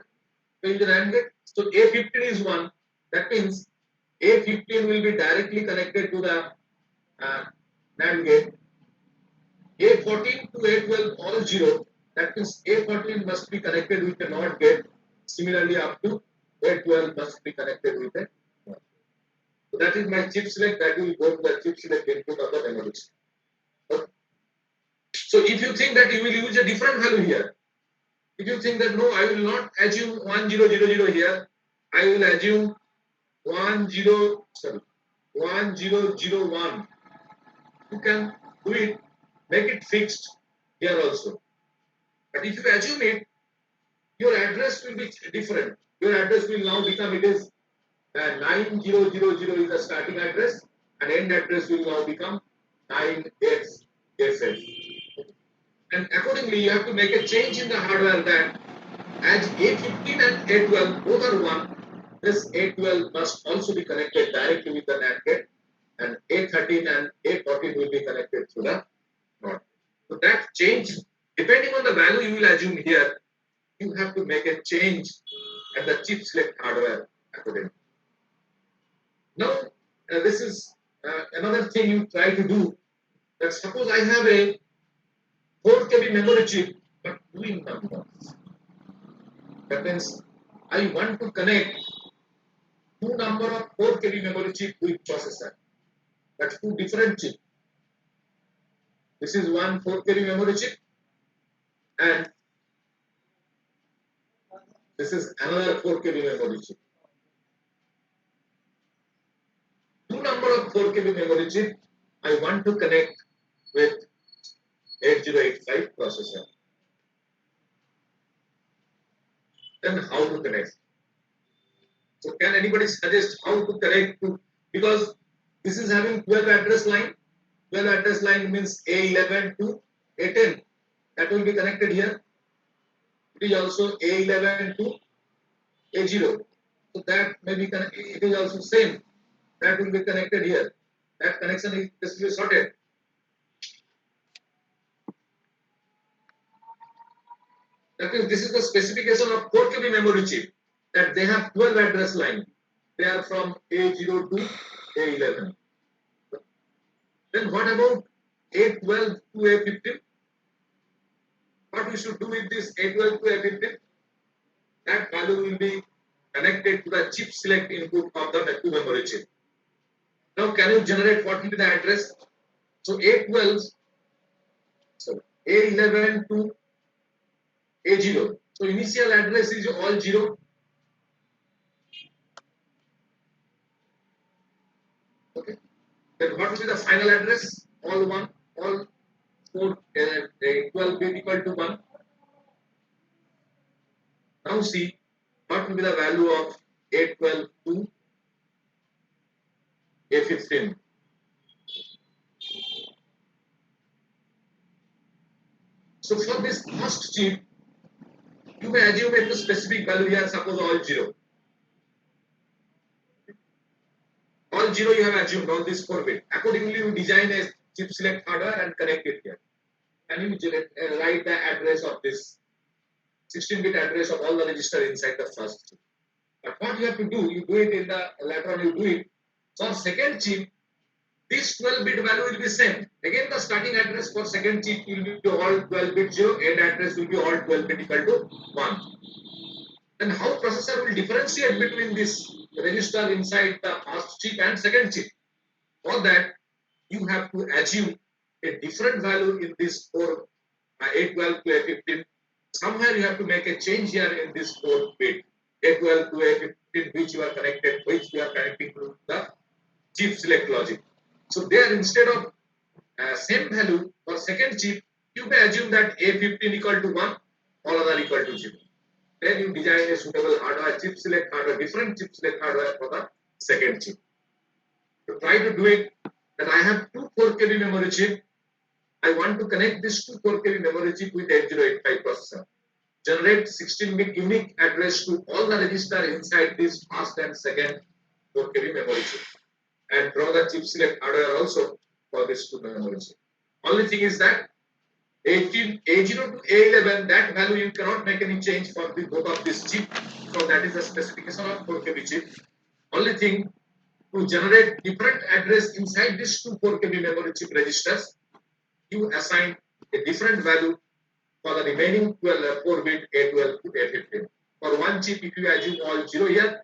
In the NAND gate. So A15 is 1. That means A15 will be directly connected to the NAND gate. A14 to A12 all 0. That means A14 must be connected with a NOT gate. Similarly, up to A12 must be connected with a NOT. So that is my chip select. That will go to the chip select input of the memory. So if you think that you will use a different value here, if you think that no, I will not assume 1000 here, I will assume 1001. You can do it, make it fixed here also. But if you assume it, your address will be different. Your address will now become, it is 9000 is the starting address, and end address will now become 9xFF. And accordingly, you have to make a change in the hardware that as A15 and A12 both are 1, this A12 must also be connected directly with the NAND gate, and A13 and A14 will be connected through the NOT. So that change, depending on the value you will assume here, you have to make a change at the chip select hardware accordingly. Now, this is another thing you try to do. That suppose I have a 4 KB memory chip, but 2 in numbers. That means I want to connect 2 number of 4 KB memory chip with processor. That's 2 different chips. This is one 4 KB memory chip, and this is another 4 KB memory chip. 2 number of 4 KB memory chip I want to connect with 8085 processor. Then how to connect? So can anybody suggest how to connect to, because this is having 12 address line. 12 address line means A11 to A10. That will be connected here. It is also A11 to A0. So that may be connected. It is also same. That will be connected here. That connection is basically sorted. That means this is the specification of 4 KB memory chip, that they have 12 address line. They are from A0 to A11. Then what about A12 to A15? What we should do with this A12 to A15? That value will be connected to the chip select input of the memory chip. Now can you generate what will be the address? So A11 to A0. So initial address is all 0. Okay. Then what will be the final address? All 1. All 4, 12 bit equal to 1. Now see what will be the value of A12 to A15. So for this first chip, you may assume a specific value here, suppose all 0. All 0 you have assumed, all this 4 bit. Accordingly, you design a chip select hardware and connect it here. And you write the address of this 16-bit address of all the register inside the first chip. But what you have to do, you do it in the later on, you do it. For second chip, this 12-bit value will be same. Again, the starting address for second chip will be all 12-bit 0, end address will be all 12-bit equal to 1. Then how processor will differentiate between this register inside the first chip and second chip? For that, you have to assume a different value in this 4A12 to A15. Somewhere you have to make a change here in this 4 bit A12 to A15, which you are connecting to the chip select logic. So there, instead of same value for second chip, you may assume that A15 equal to 1, all other equal to 0. Then you design a suitable hardware, chip select hardware, different chip select hardware for the second chip. To try to do it, that I have two 4 KB memory chip. I want to connect this two 4 KB memory chip with 8085 processor. Generate 16-bit unique address to all the register inside this first and second 4 KB memory chip. And draw the chip select hardware also for this two memory chip. Only thing is that A0 to A11, that value you cannot make any change for the both of this chip. So that is the specification of 4 KB chip. Only thing, to generate different address inside this two 4 KB memory chip registers, you assign a different value for the remaining 4-bit A12 to A15. For one chip, if you assume all 0 here,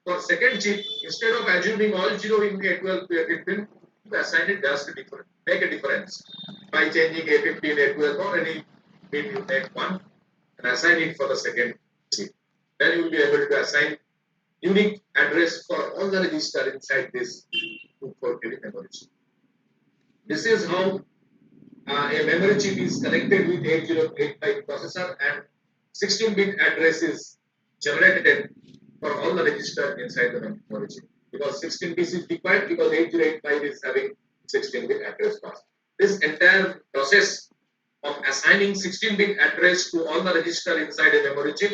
for second chip, instead of assuming all 0 in A12 to A15, you assign it just a different, make a difference by changing A15, A12 or any bit you make one and assign it for the second chip. Then you will be able to assign unique address for all the register inside this 4 KB memory chip. This is how a memory chip is connected with 8085 processor and 16-bit address is generated for all the register inside the memory chip. Because 16 bits is required because 8085 is having 16-bit address pass. This entire process of assigning 16-bit address to all the register inside a memory chip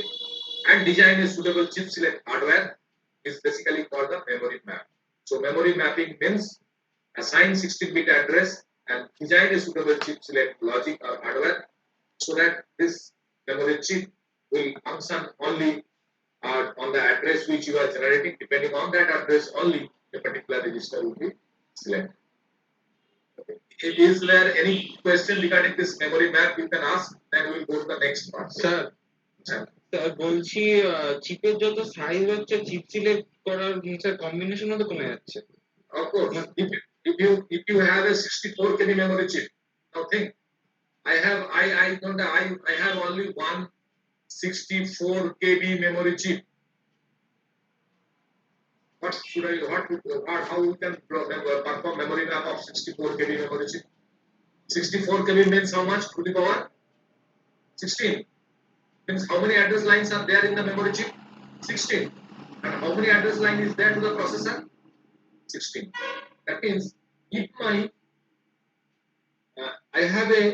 and design a suitable chip select hardware is basically called the memory map. So memory mapping means assign 16-bit address and design a suitable chip select logic or hardware so that this memory chip will function only on the address which you are generating. Depending on that address only, a particular register will be selected. Okay. Is there any question regarding this memory map you can ask? Then we will go to the next part. Sir Sir. Sir বলছি চিপের যত size হচ্ছে chip select করার sir কম্বিনেশনও তো কমে যাচ্ছে Of course, if you have a 64 KB memory chip, now think, I have only one 64 KB memory chip. How we can perform memory map of 64 KB memory chip? 64 KB means how much to the power? 16. Means how many address lines are there in the memory chip? 16. And how many address line is there to the processor? 16. That means if I have a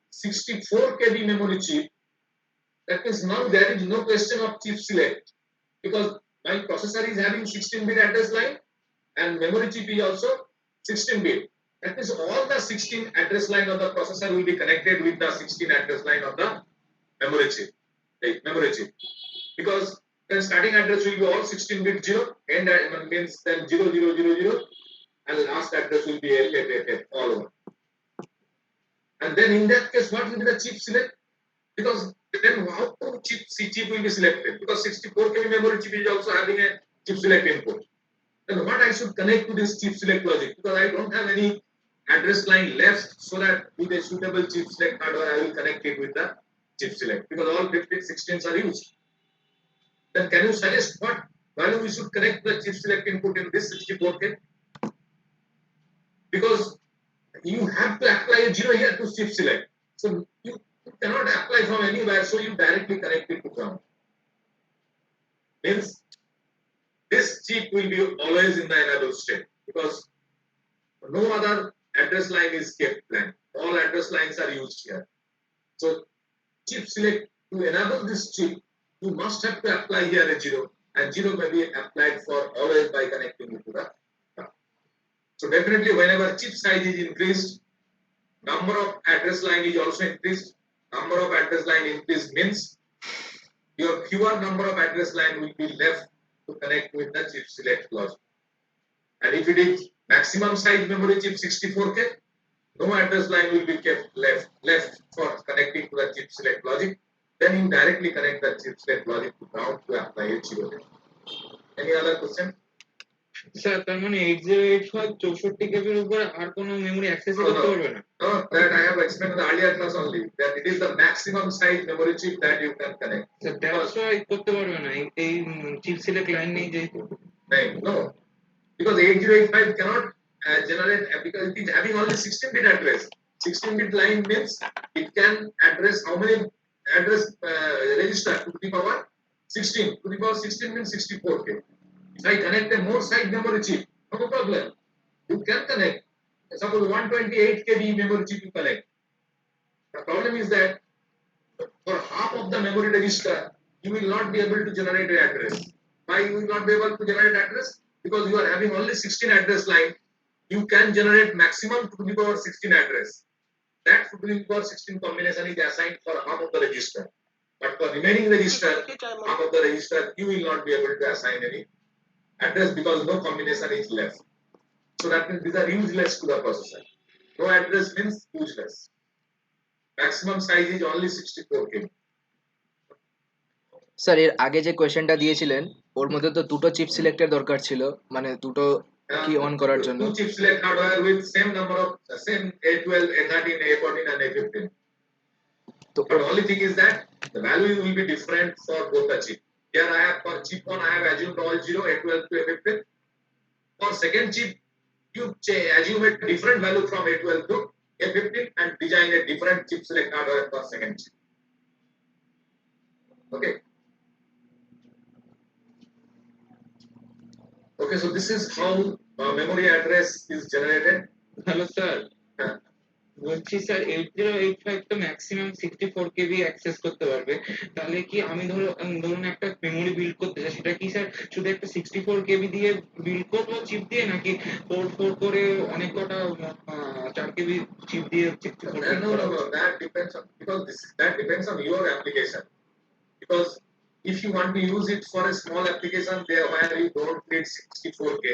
64 KB memory chip, that means now there is no question of chip select because my processor is having 16-bit address line and memory chip is also 16-bit. That means all the 16 address line of the processor will be connected with the 16 address line of the memory chip. Because then starting address will be all 16-bit 0, end means then 0000, and last address will be FFFF all over. And then in that case, what will be the chip select? Because then how chip will be selected? Because 64 KB memory chip is also having a chip select input. Then what I should connect to this chip select logic? Because I don't have any address line left, so that with a suitable chip select hardware, I will connect it with the chip select. Because all 15, 16s are used. Then can you suggest what value we should connect the chip select input in this 64K? Because you have to apply a 0 here to chip select. So you cannot apply from anywhere, so you directly connect it to ground. Means this chip will be always in the enable state because no other address line is kept blank. All address lines are used here. So chip select, to enable this chip, you must have to apply here a 0, and 0 may be applied for always by connecting it to the ground. So definitely whenever chip size is increased, number of address line is also increased. Number of address line increase means your fewer number of address line will be left to connect with the chip select logic. And if it is maximum size memory chip 64K, no address line will be kept left for connecting to the chip select logic. Then you directly connect the chip select logic to ground to apply a 0. Any other question? Sir তার মানে 8085 64 কেবির উপরে আর কোনো memory access করতে পারবে না No, that I have explained in the earlier class only. That it is the maximum size memory chip that you can connect. Sir that's why করতে পারবে না এই চিপ সিলেক্ট লাইন নেই যেহেতু No, because 8085 cannot generate because it is having only 16-bit address. 16-bit line means it can address how many address register to the power 16 to the power 16 means 64K. If I connect a more side memory chip, no problem. You can connect. Suppose 128 KB memory chip you connect. The problem is that for half of the memory register, you will not be able to generate an address. Why you will not be able to generate address? Because you are having only 16 address line. You can generate maximum to the power 16 address. That to the power 16 combination is assigned for half of the register. But for remaining register, half of the register, you will not be able to assign any address because no combination is left. So that means these are useless to the processor. No address means useless. Maximum size is only 64 KB. Sir এর আগে যে কোয়েশ্চেনটা দিয়েছিলেন ওর মধ্যে তো দুটো chip সিলেক্টের দরকার ছিল, মানে দুটো কি অন করার জন্য। Two chip select hardware with same number of same A12, A13, A14 and A15. তো But only thing is that the value will be different for both the chip. Here I have for chip 1 I have assumed all 0, A12 to A15. For second chip you assume a different value from A12 to A15 and design a different chip select hardware for second chip. Okay. Okay, so this is how memory address is generated. Hello sir, Uh, বলছি sir 8085 তো maximum 64 কেবি access করতে পারবে, তাহলে কি আমি ধরুন একটা memory build করতে চাই, সেটা কি স্যার শুধু একটা 64 কেবি দিয়ে বিল্ড করবো চিপ দিয়ে, নাকি 4 করে অনেক কটা 4 কেবি চিপ দিয়ে 64 বিল্ড no, করা no, no, উচিত? that depends on because that depends on your application. Because if you want to use it for a small application there where you don't need 64K,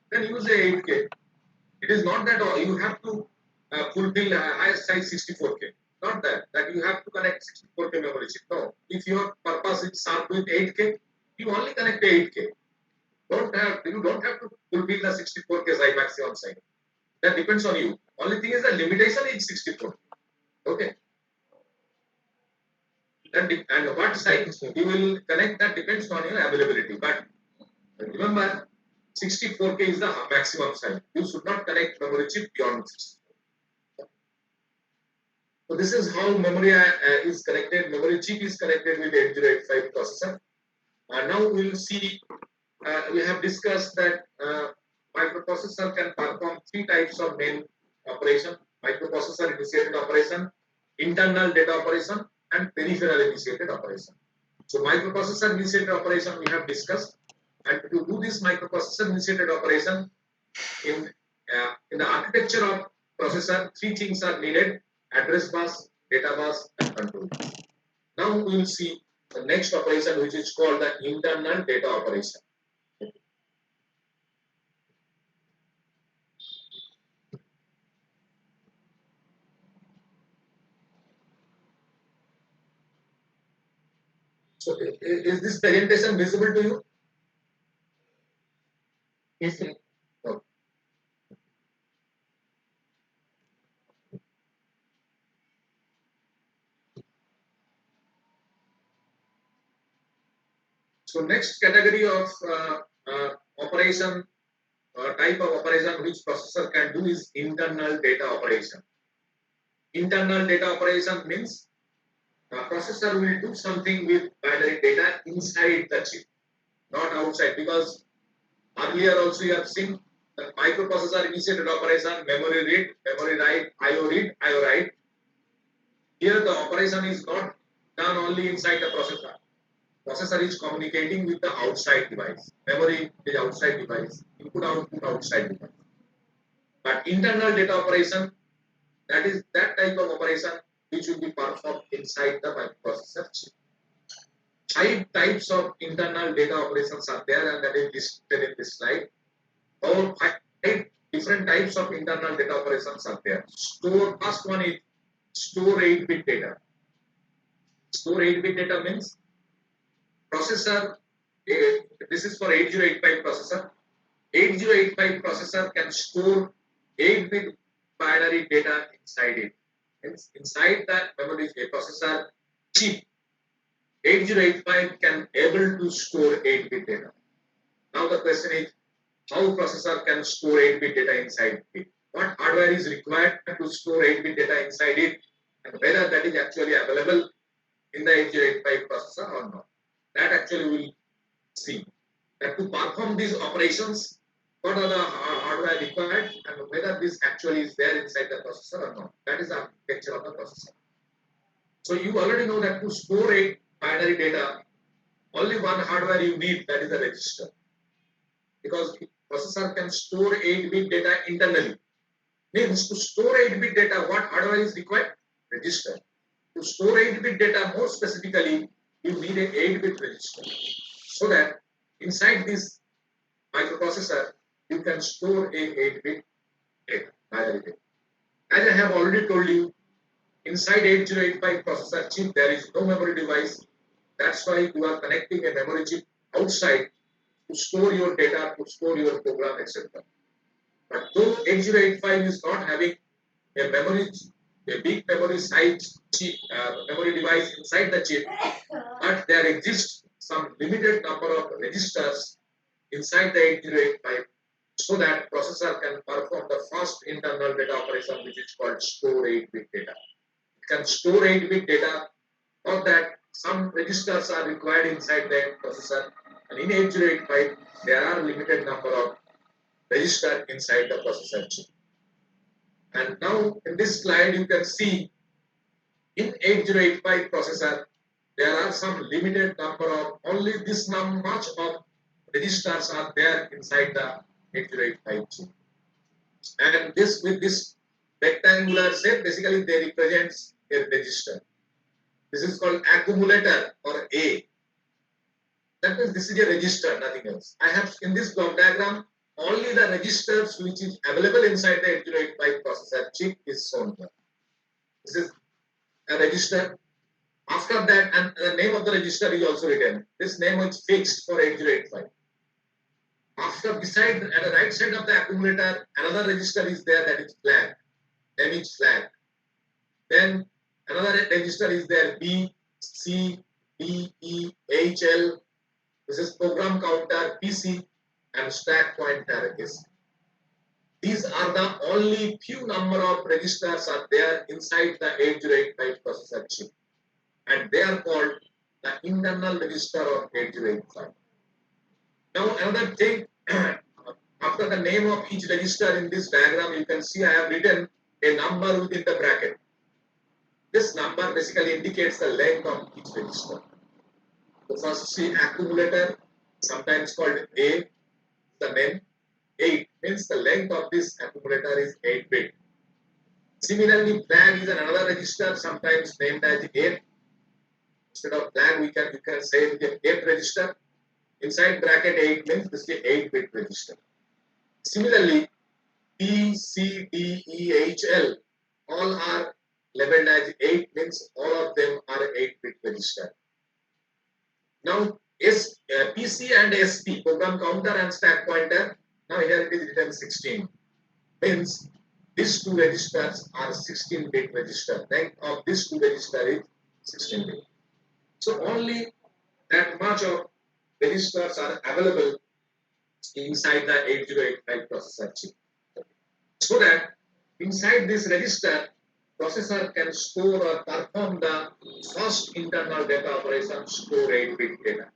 then use a 8K. It is not that you have to fulfill highest size 64K. Not that you have to connect 64K memory chip. No, if your purpose is served with 8K, you only connect 8K. You don't have to fulfill the 64K size maximum size. That depends on you. Only thing is the limitation is 64. Okay. And what size you will connect, that depends on your availability. But remember, 64K is the maximum size. You should not connect memory chip beyond 64. So this is how memory is connected. Memory chip is connected with 8085 processor. Now we will see. We have discussed that microprocessor can perform three types of main operation: microprocessor initiated operation, internal data operation, and peripheral initiated operation. So microprocessor initiated operation we have discussed, and to do this microprocessor initiated operation in the architecture of processor, three things are needed: address bus, data bus, and control bus. Now we will see the next operation, which is called the internal data operation. So is this presentation visible to you? Yes, sir. Okay. So next category of operation, type of operation which processor can do is internal data operation. Internal data operation means processor will do something with binary data inside the chip, not outside. Because earlier also you have seen the microprocessor initiated operation: memory read, memory write, IO read, IO write. Here the operation is not done only inside the processor. Processor is communicating with the outside device. Memory is outside device. Input output outside device. But internal data operation, that is that type of operation which will be performed inside the microprocessor chip. 5 types of internal data operations are there, and that is listed in this slide. All 5 different types of internal data operations are there. First one is store 8-bit data. Store 8-bit data means processor, this is for 8085 processor. 8085 processor can store 8-bit binary data inside it. Inside that memory processor chip, 8085 can able to store 8-bit data. Now the question is, how processor can store 8-bit data inside it? What hardware is required to store 8-bit data inside it, and whether that is actually available in the 8085 processor or not. that actually will see that to perform these operations, what are the hardware required and whether this actually is there inside the processor or not. That is the architecture of the processor. So you already know that to store a binary data, only one hardware you need, that is the register. Because processor can store 8-bit data internally. Means to store 8-bit data, what hardware is required? Register. To store 8-bit data more specifically, you need an 8-bit register. So that inside this microprocessor, you can store a 8-bit data, binary data. As I have already told you, inside 8085 processor chip, there is no memory device. That's why you are connecting a memory chip outside to store your data, to store your program, etc. But though 8085 is not having a memory, a big memory size chip, memory device inside the chip, but there exists some limited number of registers inside the 8085 so that processor can perform the first internal data operation, which is called store 8-bit data. It can store 8-bit data, or that some registers are required inside the processor, and in 8085 there are limited number of registers inside the processor chip. And now in this slide you can see in 8085 processor there are some limited number of only this much of registers are there inside the 8085 chip. And this with this rectangular shape basically they represents a register. This is called accumulator or A. That means this is a register, nothing else. I have in this block diagram only the registers which is available inside the 8085 processor chip is shown here. This is a register. After that, and the name of the register is also written. This name is fixed for 8085. After beside at the right side of the accumulator, another register is there that is flag. Name is flag. Then another register is there B, C, D, E, H, L. This is program counter PC and stack pointer S. These are the only few number of registers are there inside the 8085 processor chip, and they are called the internal register of 8085. Now another thing, after the name of each register in this diagram, you can see I have written a number within the bracket. This number basically indicates the length of each register. So first see accumulator, sometimes called A, the name 8 means the length of this accumulator is 8-bit. Similarly, flag is another register, sometimes named as 8. Instead of flag, you can say it is 8 register. Inside bracket 8 means this is 8-bit register. Similarly, P, C, D, E, H, L all are labeled as 8 means all of them are 8-bit register. Now PC and SP, program counter and stack pointer, now here it is written 16. Means these two registers are 16-bit register. Length of these two registers is 16-bit. So only that much of registers are available inside the 8085 processor chip. So that inside this register, processor can store or perform the first internal data operation, store 8-bit data.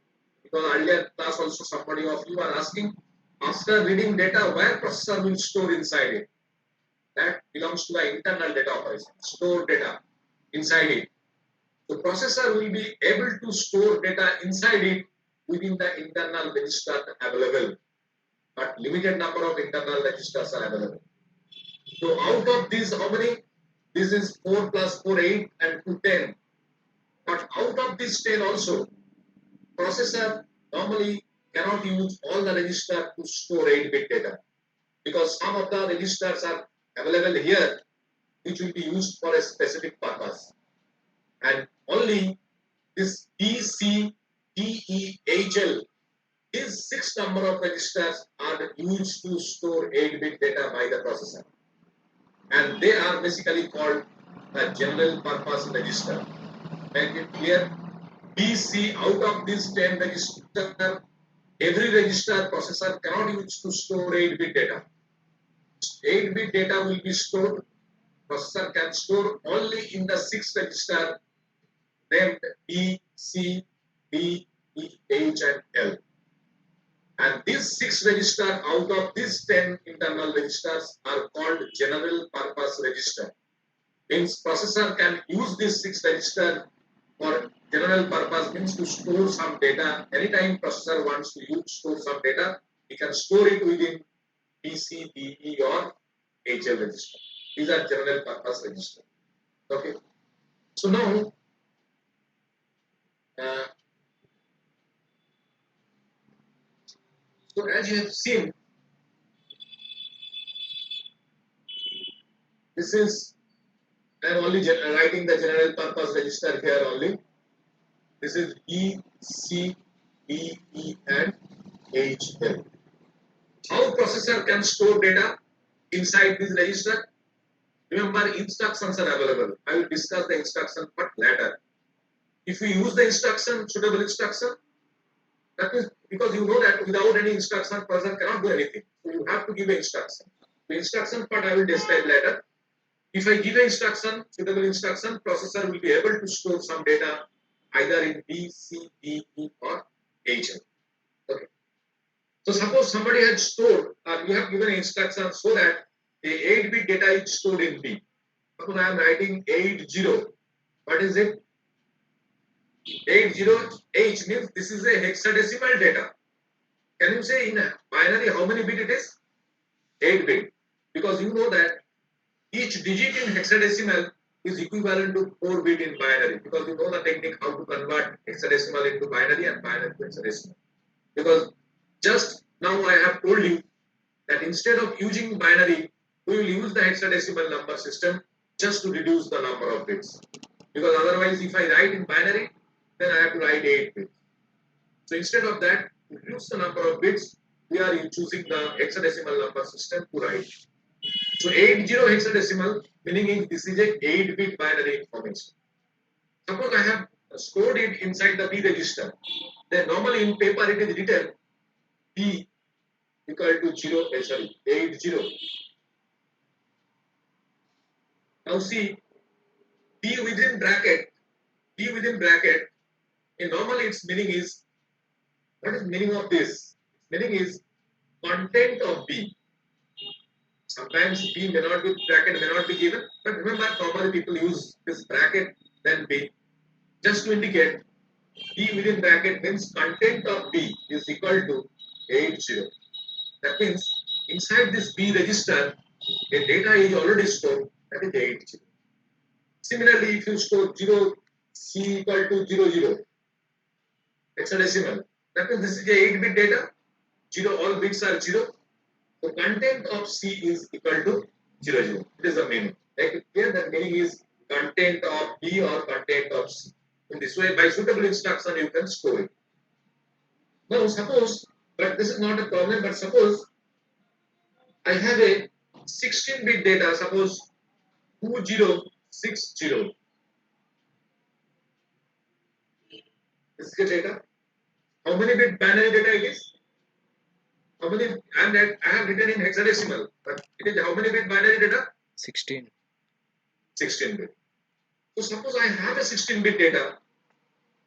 Because earlier class also somebody of you are asking, after reading data, where processor will store inside it? That belongs to the internal data operation, store data inside it. The processor will be able to store data inside it within the internal register available. But limited number of internal registers are available. So out of these, how many? This is 4 plus 4, 8 and 2, 10. But out of this 10 also, processor normally cannot use all the registers to store 8-bit data. Because some of the registers are available here, which will be used for a specific purpose. And only this B, C, D, E, H, L, these 6 number of registers are used to store 8-bit data by the processor. And they are basically called the general purpose register. Make it clear. BC, out of these 10 register, every register processor cannot use to store 8-bit data. 8-bit data will be stored. Processor can store only in the 6 register named B, C, D, H, and L. And these 6 registers out of these 10 internal registers are called general purpose register. Means processor can use this 6 register for general purpose, means to store some data. Anytime processor wants to store some data, he can store it within PC, DE or HL register. These are general purpose register. Okay. So now, uh, so as you have seen, this is, I am only writing the general purpose register here only. This is B, C, D, E, and H, L. How processor can store data inside this register? Remember, instructions are available. I will discuss the instruction part later. If we use the instruction, suitable instruction, that is because you know that without any instruction, person cannot do anything. So you have to give an instruction. The instruction part I will describe later. If I give an instruction, suitable instruction, processor will be able to store some data either in B, C, D, E, or H. Okay. So suppose somebody had stored, or you have given an instruction so that the 8-bit data is stored in B. Suppose I am writing 80. What is it? 80H means this is a hexadecimal data. Can you say in binary how many bit it is? 8-bit. Because you know that each digit in hexadecimal is equivalent to 4-bit in binary. Because you know the technique how to convert hexadecimal into binary and binary to hexadecimal. Because just now I have told you that instead of using binary, we will use the hexadecimal number system just to reduce the number of bits. Because otherwise, if I write in binary, then I have to write 8 bits. So instead of that, to reduce the number of bits, we are choosing the hexadecimal number system to write. So 80 hexadecimal, meaning this is a 8-bit binary information. Suppose I have stored it inside the B register. Then normally in paper it is written B equal to 80. Now see, B within bracket, normally its meaning is, what is meaning of this? Meaning is content of B. Sometimes B may not be, bracket may not be given, but remember normally people use this bracket then B just to indicate B within bracket means content of B is equal to 80. That means inside this B register, a data is already stored, that is 80. Similarly, if you store 0, C equal to 00, hexadecimal, that means this is a 8-bit data, 0, all bits are 0. The content of C is equal to 00. It is the meaning. Like here, the meaning is content of B or content of C. In this way, by suitable instruction, you can store it. Now, suppose, but this is not a problem, but suppose I have a 16-bit data, suppose 2060. This is the data. How many bit binary data it is? How many? And I have written in hexadecimal, but it is how many bit binary data? 16. 16 bit. So suppose I have a 16-bit data,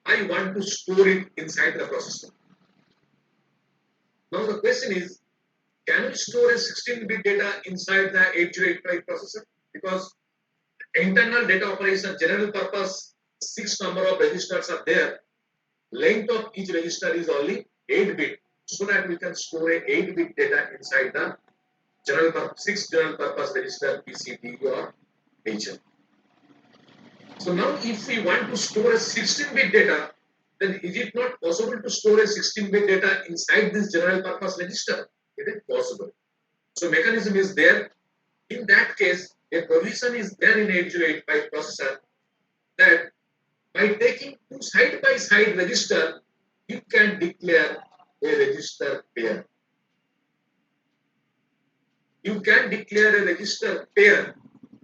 I want to store it inside the processor. Now the question is, can we store a 16-bit data inside the 8085 processor? Because internal data operation, general purpose, 6 number of registers are there. Length of each register is only 8-bit, so that we can store a 8-bit data inside the 6 general purpose register PCD or HL. So now if we want to store a 16-bit data, then is it not possible to store a 16-bit data inside this general purpose register? It is possible. So mechanism is there. In that case, a provision is there in 8085 processor that by taking two side-by-side register, you can declare a register pair. You can declare a register pair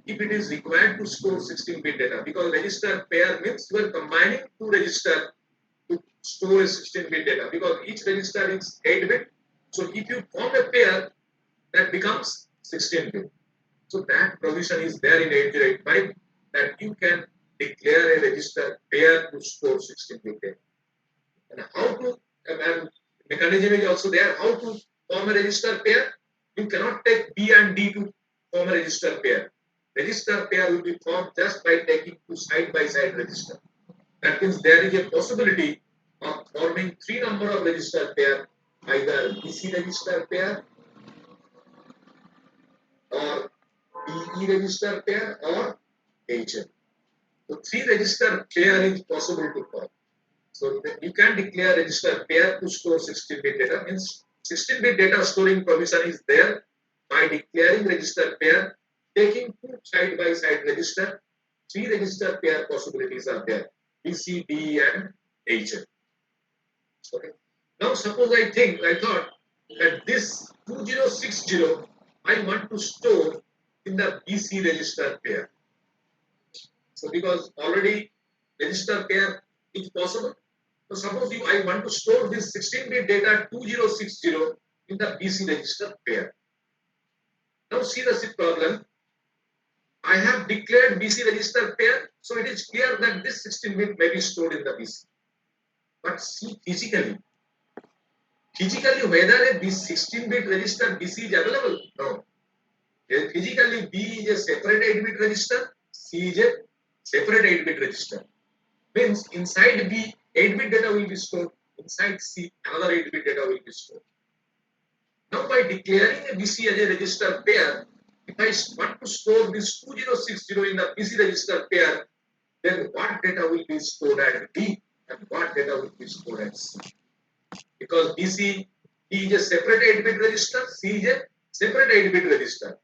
if it is required to store 16-bit data, because register pair means you are combining two registers to store a 16-bit data, because each register is 8-bit. So if you form a pair, that becomes 16-bit. So that provision is there in 8085 that you can declare a register pair to store 16-bit data. And how to, and mechanism is also there, how to form a register pair. You cannot take B and D to form a register pair. Register pair will be formed just by taking two side by side register. That means there is a possibility of forming three number of register pair, either BC register pair or BE register pair or HL. So three register pair is possible to form. So you can declare register pair to store 16-bit data. Means 16-bit data storing permission is there by declaring register pair, taking two side by side register. Three register pair possibilities are there: BC, DE, and HL. Okay. Now suppose I thought that this 2060 I want to store in the BC register pair. So because already register pair is possible. So suppose I want to store this 16-bit data 2060 in the BC register pair. Now see the problem. I have declared BC register pair, so it is clear that this 16-bit may be stored in the BC. But see physically whether a 16-bit register BC is available? No. Physically B is a separate 8-bit register, C is a separate 8-bit register. Means inside B 8-bit data will be stored, inside C another 8-bit data will be stored. Now by declaring a BC as a register pair, if I want to store this 2060 in the BC register pair, then what data will be stored at B and what data will be stored at C? Because BC is a separate 8-bit register, C is a separate 8-bit register.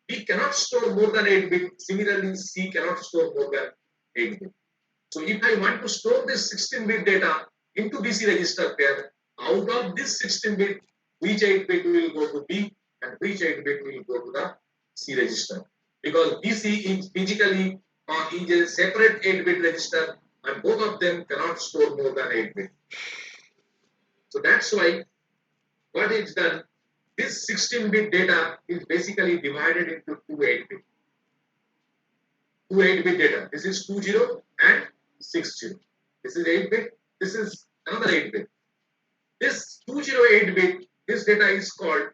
B cannot store more than 8-bit, similarly C cannot store more than 8-bit. So if I want to store this 16-bit data into BC register pair, out of this 16-bit, which 8-bit will go to B and which 8-bit will go to the C register? Because BC is physically is a separate 8-bit register and both of them cannot store more than 8-bit. So that's why what is done, this 16-bit data is basically divided into two 8-bit. Two 8-bit data. This is 20 and 60. This is 8-bit. This is another 8-bit. This 208-bit, this data is called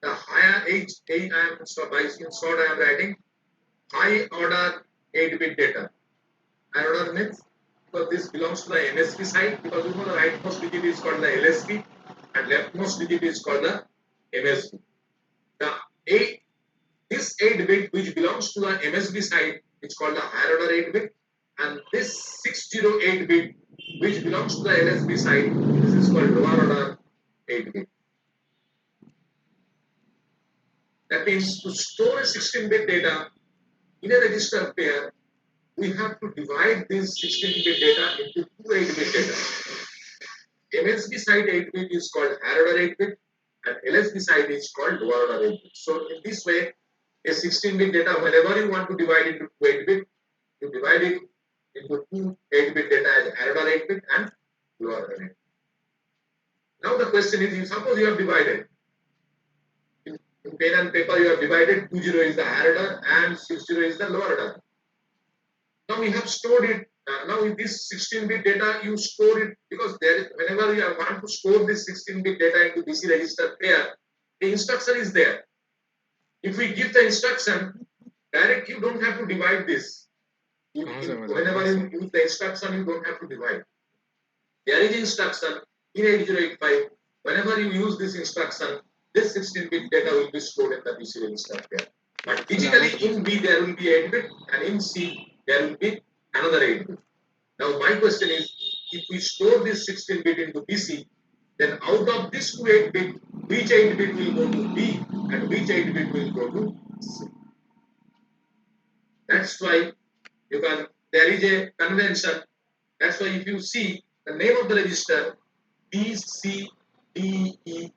the higher H. In short I am writing high order 8-bit data. High order means because this belongs to the MSB side, because you know the rightmost digit is called the LSB and leftmost digit is called the MSB. This 8-bit which belongs to the MSB side is called the higher order 8-bit, and this 608-bit which belongs to the LSB side, this is called lower order 8-bit. That means to store a 16-bit data in a register pair, we have to divide this 16-bit data into two 8-bit data. MSB side 8-bit is called higher order 8-bit and LSB side is called lower order 8-bit. So in this way, a 16-bit data, whenever you want to divide into 8-bit, you divide it into two 8-bit data as higher order 8-bit and lower order 8-bit. Now the question is, suppose you have divided. In pen and paper you have divided, 20 is the higher order and 60 is the lower order. Now we have stored it. Now in this 16-bit data, you store it because there is, whenever you want to store this 16-bit data into BC register pair, the instruction is there. If we give the instruction, direct you don't have to divide this. Whenever you use the instruction, you don't have to divide. There is instruction in 8085. Whenever you use this instruction, this 16-bit data will be stored in the BC register pair. But physically in B there will be 8-bit and in C there will be another 8-bit. Now my question is, if we store this 16-bit into BC, then out of this two 8-bit, which 8-bit will go to B and which 8-bit will go to C? That's why there is a convention. That's why if you see the name of the register, B, C, D, E,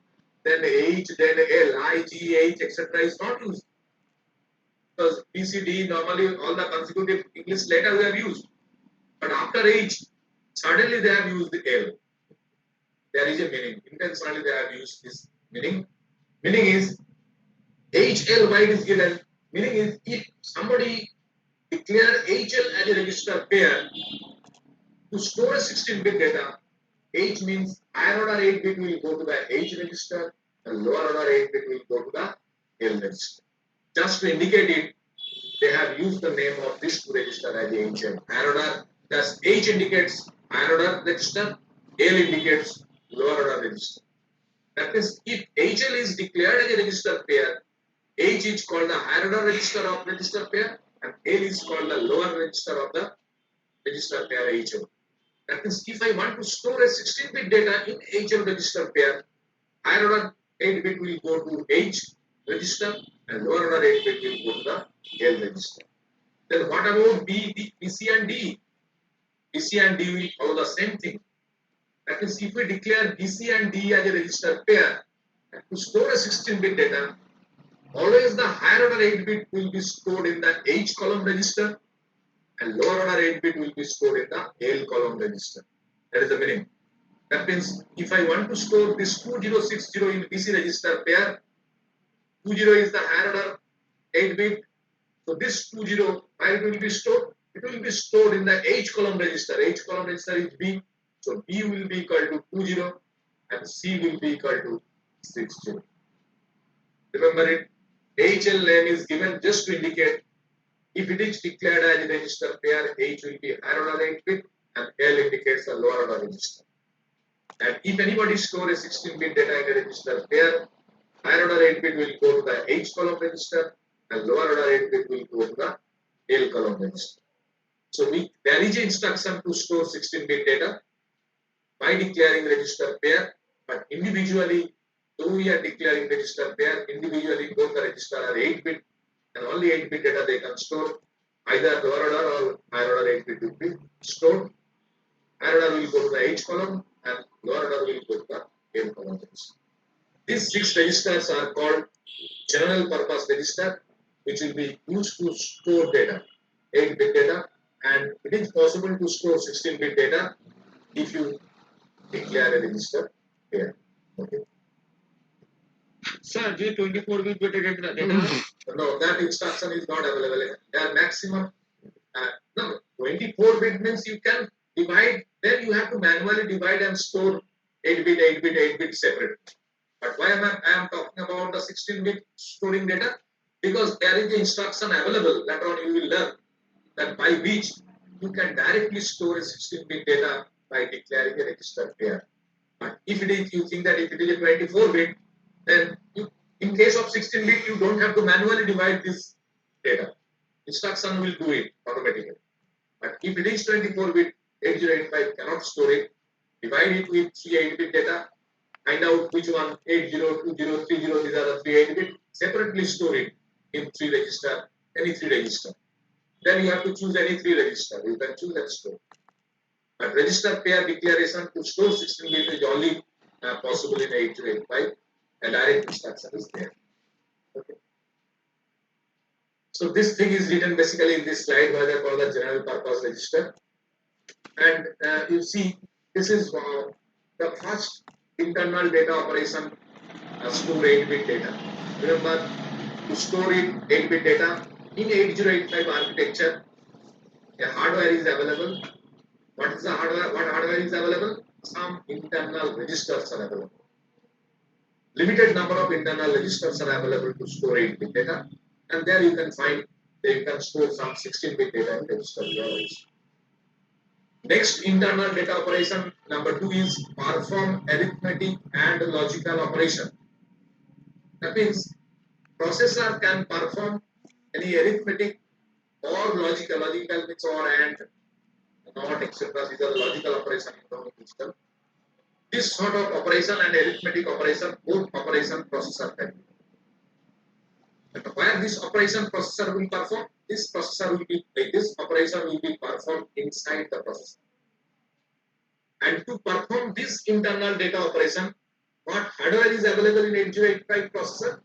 then H, then L, I, G, H, etc. is not used. Because B, C, D, normally all the consecutive English letters we have used. But after H, suddenly they have used the L. There is a meaning. Intentionally they have used this meaning. Meaning is HL, why it is given? Meaning is if somebody declare HL as a register pair to store a 16-bit data, H means higher order 8 bit will go to the H register and lower order 8 bit will go to the L register. Just to indicate it, they have used the name of this two register as HL. Higher order, thus H indicates higher order register, L indicates lower order register. That means if HL is declared as a register pair, H is called the higher order register of register pair and L is called the lower register of the register pair HL. That means if I want to store a 16-bit data in HL register pair, higher order 8 bit will go to H register and lower order 8 bit will go to the L register. Then what about B, C and D? B, C and D will follow the same thing. That means if we declare B, C and D as a register pair, and to store a 16-bit data, always the higher order 8 bit will be stored in the H column register and lower order 8 bit will be stored in the L column register. That is the meaning. That means if I want to store this 2060 in BC register pair, 20 is the higher order 8 bit. So this 20, where it will be stored? It will be stored in the H column register. H column register is B. So B will be equal to 20 and C will be equal to 60. Remember it, HL name is given just to indicate if it is declared as a register pair, H will be higher order 8 bit and L indicates a lower order register. And if anybody stores a 16-bit data in a register pair, higher order 8 bit will go to the H column register and lower order 8 bit will go to the L column register. So there is an instruction to store 16-bit data by declaring register pair, but individually, though we are declaring register pair, individually both the register are 8 bit and only 8 bit data they can store. Either lower order or higher order 8 bit will be stored. Higher order will go to the H column and lower order will go to the L column register. These 6 registers are called general purpose register, which will be used to store data, 8-bit data, and it is possible to store 16-bit data if you declare a register pair. Okay. Sir, जो 24-bit data No, that instruction is not available. There are maximum. No, 24-bit means you can divide. Then you have to manually divide and store 8-bit, 8-bit, 8-bit separately. But why I am talking about the 16-bit storing data? Because there is the instruction available. Later on you will learn that by which you can directly store a 16-bit data by declaring a register pair. But if it is, you think that if it is a 24-bit, then in case of 16-bit, you don't have to manually divide this data. Instruction will do it automatically. But if it is 24-bit, 8085 cannot store it. Divide it with 3 8-bit data. Find out which one 80, 20, 30, these are the 3 8-bit. Separately store it in 3 register, any 3 register. Then you have to choose any 3 register. You can choose and store. But register pair declaration to store 16-bit is only possible in 8085. A direct instruction is there. Okay. So this thing is written basically in this slide where they call the general purpose register. And you see, this is the first internal data operation store 8-bit data. Remember, to store it 8-bit data in 8085 architecture, a hardware is available. What is the hardware? What hardware is available? Some internal registers are available. Limited number of internal registers are available to store 8-bit data, and there you can find you can store some 16-bit data in register memories. Next internal data operation number 2 is perform arithmetic and logical operation. That means processor can perform any arithmetic or logical. Logical means or and, not etc. These are logical operation in digital. This sort of operation and arithmetic operation, both operation processor can do. Where this operation processor will perform, this operation will be performed inside the processor. And to perform this internal data operation, what hardware is available in 8085 processor?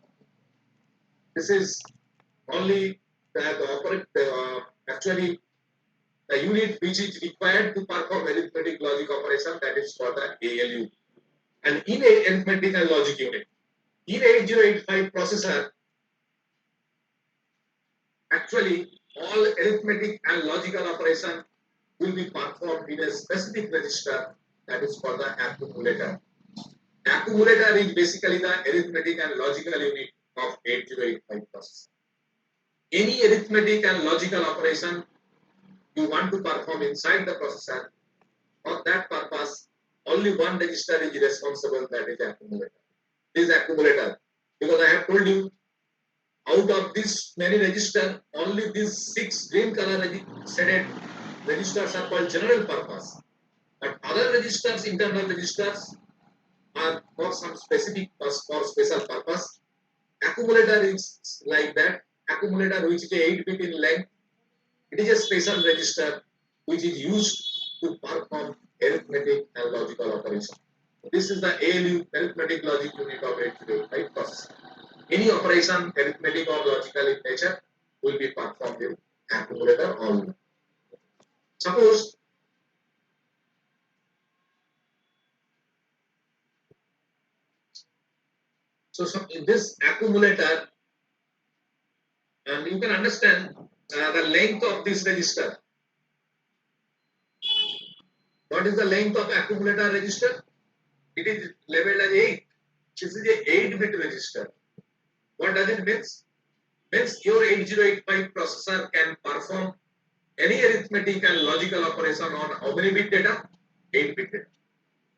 This is only actually the unit which is required to perform arithmetic logic operation, that is called the ALU. And in a arithmetic and logic unit, in 8085 processor, actually all arithmetic and logical operation will be performed in a specific register That is for the accumulator. Accumulator is basically the arithmetic and logical unit of 8085 processor. Any arithmetic and logical operation you want to perform inside the processor, for that purpose, only one register is responsible, that is accumulator. This accumulator, because I have told you, out of this many registers, only these 6 green color shaded registers are called general purpose. But other registers, internal registers, are for some specific for special purpose. Accumulator is like that. Accumulator, which is 8-bit in length, it is a special register which is used to perform arithmetic and logical operation. This is the ALU, arithmetic logic unit of 8085 processor. Any operation, arithmetic or logical in nature, will be performed in accumulator only. Suppose so in this accumulator, and you can understand the length of this register. What is the length of accumulator register? It is labeled as 8. This is a 8-bit register. What does it mean? Means your 8085 processor can perform any arithmetic and logical operation on how many bit data? 8-bit data.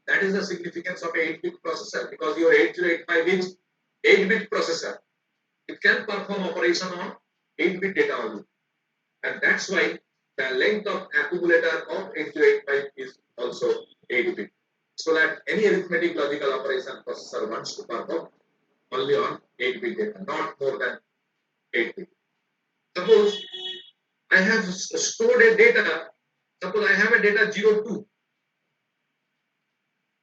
That is the significance of 8-bit processor, because your 8085 is 8-bit processor. It can perform operation on 8-bit data only. And that's why the length of accumulator of 8085 is also 8-bit. So that any arithmetic logical operation processor wants to perform only on 8-bit data, not more than 8-bit. Suppose I have stored a data, suppose I have a data 02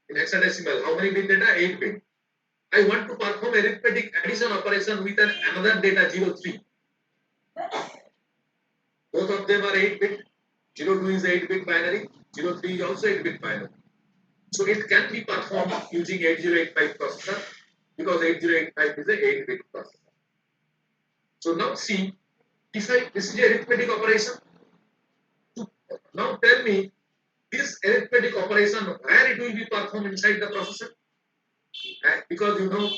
in hexadecimal. How many bit data? 8-bit. I want to perform arithmetic addition operation with another data 03. Both of them are 8-bit. 02 is 8-bit binary, 03 is also 8-bit binary. So it can be performed using 8085 processor, because 8085 is a 8-bit processor. So now see, this is a arithmetic operation. Now tell me, this arithmetic operation, where it will be performed inside the processor? Because you know,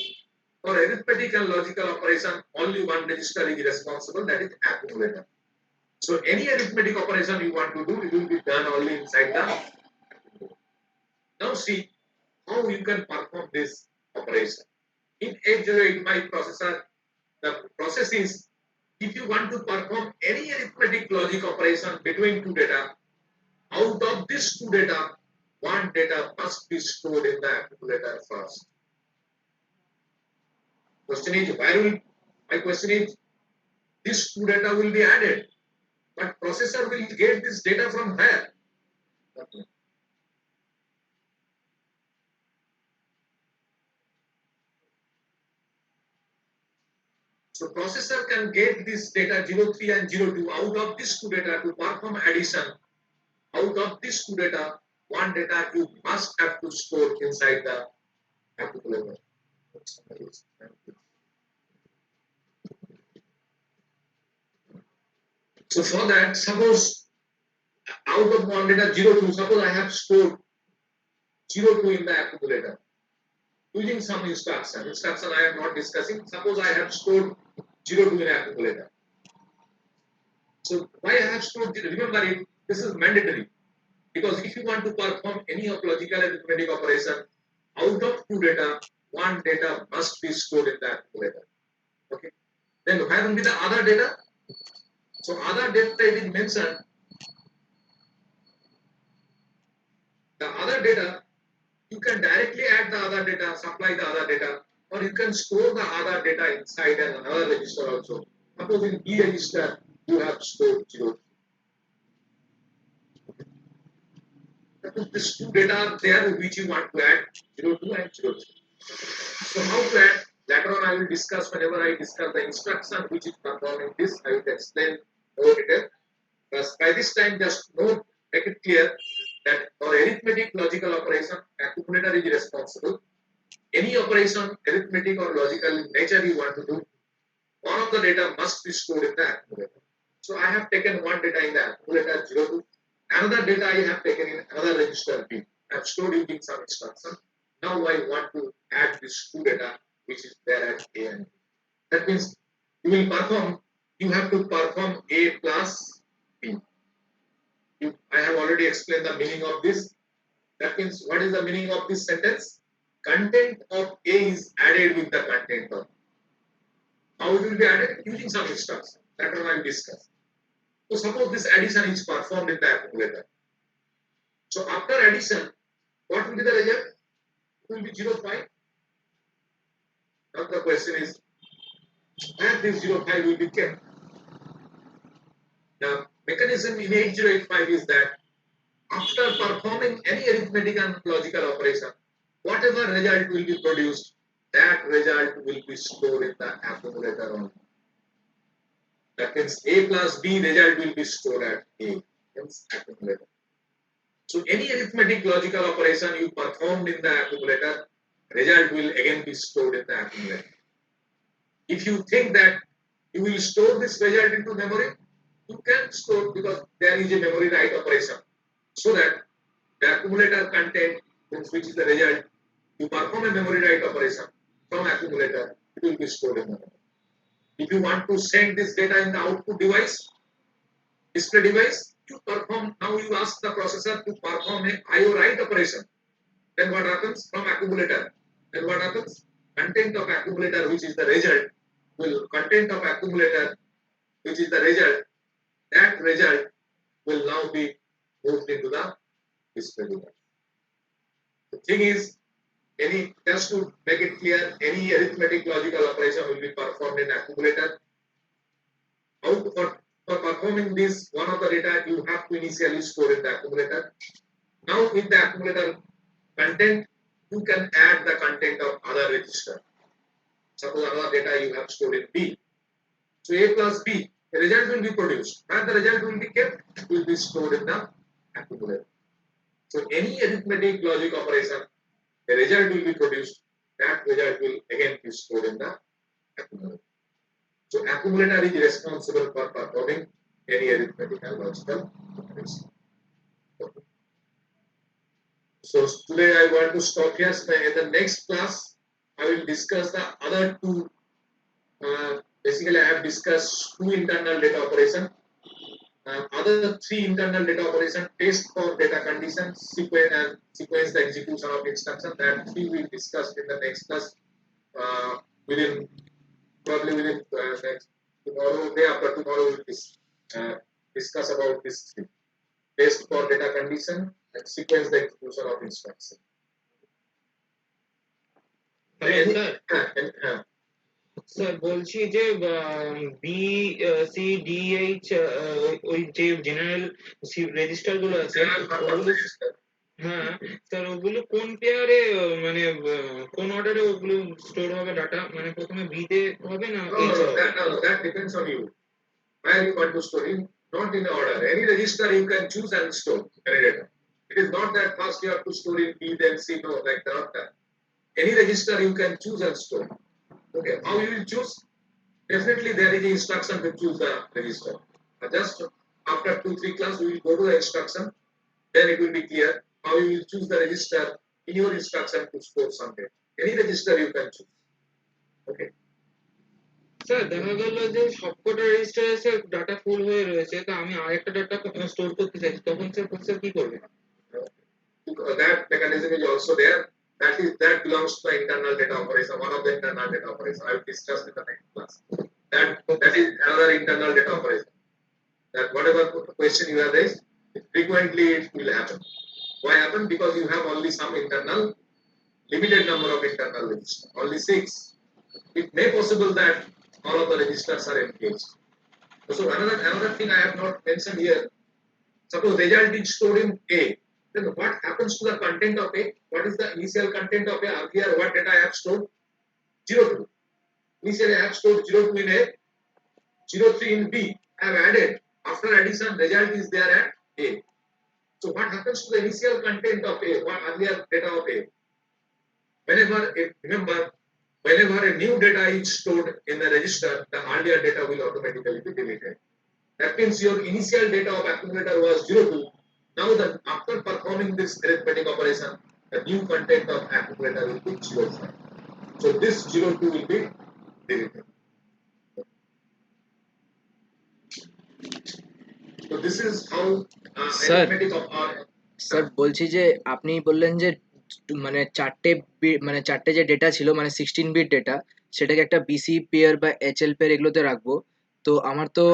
for arithmetic and logical operation, only one register is responsible, that is accumulator. So any arithmetic operation you want to do, it will be done only inside the accumulator. Now see how you can perform this operation. In 8085 processor, the process is, if you want to perform any arithmetic logic operation between two data, out of this two data, one data must be stored in the accumulator first. Question is, my question is, this two data will be added, but processor will get this data from where? So processor can get this data 03 and 02 out of this two data to perform addition. Out of this two data, one data you must have to store inside the accumulator. So for that, suppose out of one data 02, suppose I have stored 02 in the accumulator using some instruction. Instruction I am not discussing. Suppose I have stored 02 in accumulator. So why I have stored? Remember it. This is mandatory, because if you want to perform any of logical arithmetic operation, out of two data, one data must be stored in the accumulator. Okay. Then where will be the other data? So other data it is mentioned. The other data, you can directly add the other data, supply the other data, or you can store the other data inside another register also. Suppose in B register, you have stored 0. These two data are there which you want to add 02 and 03. So how to add? Later on I will discuss, whenever I discuss the instruction which is performing this, I will explain more detail. But by this time, just note, make it clear that for arithmetic logical operation, accumulator is responsible. Any operation, arithmetic or logical in nature you want to do, one of the data must be stored in the accumulator. So I have taken one data in the accumulator 02, another data I have taken in another register B. I have stored using some instruction. Now I want to add this two data which is there at A and B. That means you have to perform A plus B. I have already explained the meaning of this. That means what is the meaning of this sentence? Content of A is added with the content of. How it will be added? Using some instruction. That one I will discuss. So suppose this addition is performed in the accumulator. So after addition, what will be the result? It will be 0.5. Now the question is, where this 0.5 will be kept? The mechanism in 8085 is that after performing any arithmetic and logical operation, whatever result will be produced, that result will be stored in the accumulator only. That means A plus B result will be stored at A, hence accumulator. So any arithmetic logical operation you performed in the accumulator, result will again be stored in the accumulator. If you think that you will store this result into memory, you can store because there is a memory write operation. So that the accumulator content, which is the result, you perform a memory write operation from accumulator, it will be stored in memory. If you want to send this data in the output device, display device, now you ask the processor to perform a IO write operation. Then what happens from accumulator? Then what happens? Content of accumulator, which is the result, that result will now be moved into the display device. The thing is, just to make it clear, any arithmetic logical operation will be performed in accumulator. For performing this, one of the data you have to initially store in the accumulator. Now with the accumulator content, you can add the content of other register. Suppose another data you have stored in B. So A plus B, the result will be produced. Where the result will be kept, it will be stored in the accumulator. So any arithmetic logic operation, the result will be produced. That result will again be stored in the accumulator. So accumulator is responsible for performing any arithmetic and logical operation. Okay. So today I want to stop here. In the next class, I will discuss the other two. Basically, I have discussed two internal data operation. Other three internal data operation: test for data condition, sequence the execution of instruction. That three we will discuss in the next class. Probably within next tomorrow, day after tomorrow, we will discuss about this three: test for data condition and sequence the execution of instruction. Sir বলছি যে B C D H ওই যে general register গুলো আছে ওগুলো, হ্যাঁ sir ওগুলো কোন পেয়ারে মানে কোন অর্ডারে ওগুলো স্টোর হবে ডাটা, মানে প্রথমে বি তে হবে না এইচ হবে? That depends on you. Where you want to store it, not in order. Any register you can choose and store any data. It is not that first you have to store in B, then C, no, like that. Any register you can choose and store. Okay, how you will choose? Definitely there is an instruction to choose the register. Just after 2-3 class, we will go to the instruction. Then it will be clear how you will choose the register in your instruction to store something. Any register you can choose. Okay. Sir দেখা গেল যে সবকটা রেজিস্টারে sir data ফুল হয়ে রয়েছে, তো আমি আরেকটা ডাটা স্টোর করতে চাইছি, তখন স্যার প্রসেসর কি করবে? That mechanism is also there. That belongs to the internal data operation, one of the internal data operation. I will discuss in the next class. That is another internal data operation. That whatever question you have raised, frequently it will happen. Why happen? Because you have only some internal, limited number of internal registers, only 6. It may possible that all of the registers are engaged. So another thing I have not mentioned here. Suppose result is stored in A. Then what happens to the content of A? What is the initial content of A? Earlier, what data I have stored? 02. Initially, I have stored 02 in A, 03 in B. I have added. After addition, result is there at A. So what happens to the initial content of A? What earlier data of A? Whenever a new data is stored in the register, the earlier data will automatically be deleted. That means your initial data of accumulator was 02. Now that after performing this arithmetic operation, the new content of accumulator will be 0.5. So this 0.2 will be deleted. So this is how Sir, arithmetic of our sir বলছি যে আপনি বললেন যে মানে মানে চারটে যে data ছিল মানে 16 বিট ডেটা সেটাকে একটা বিসি পেয়ার বা এইচএল পেয়ার এগুলোতে রাখবো। তো আমার তো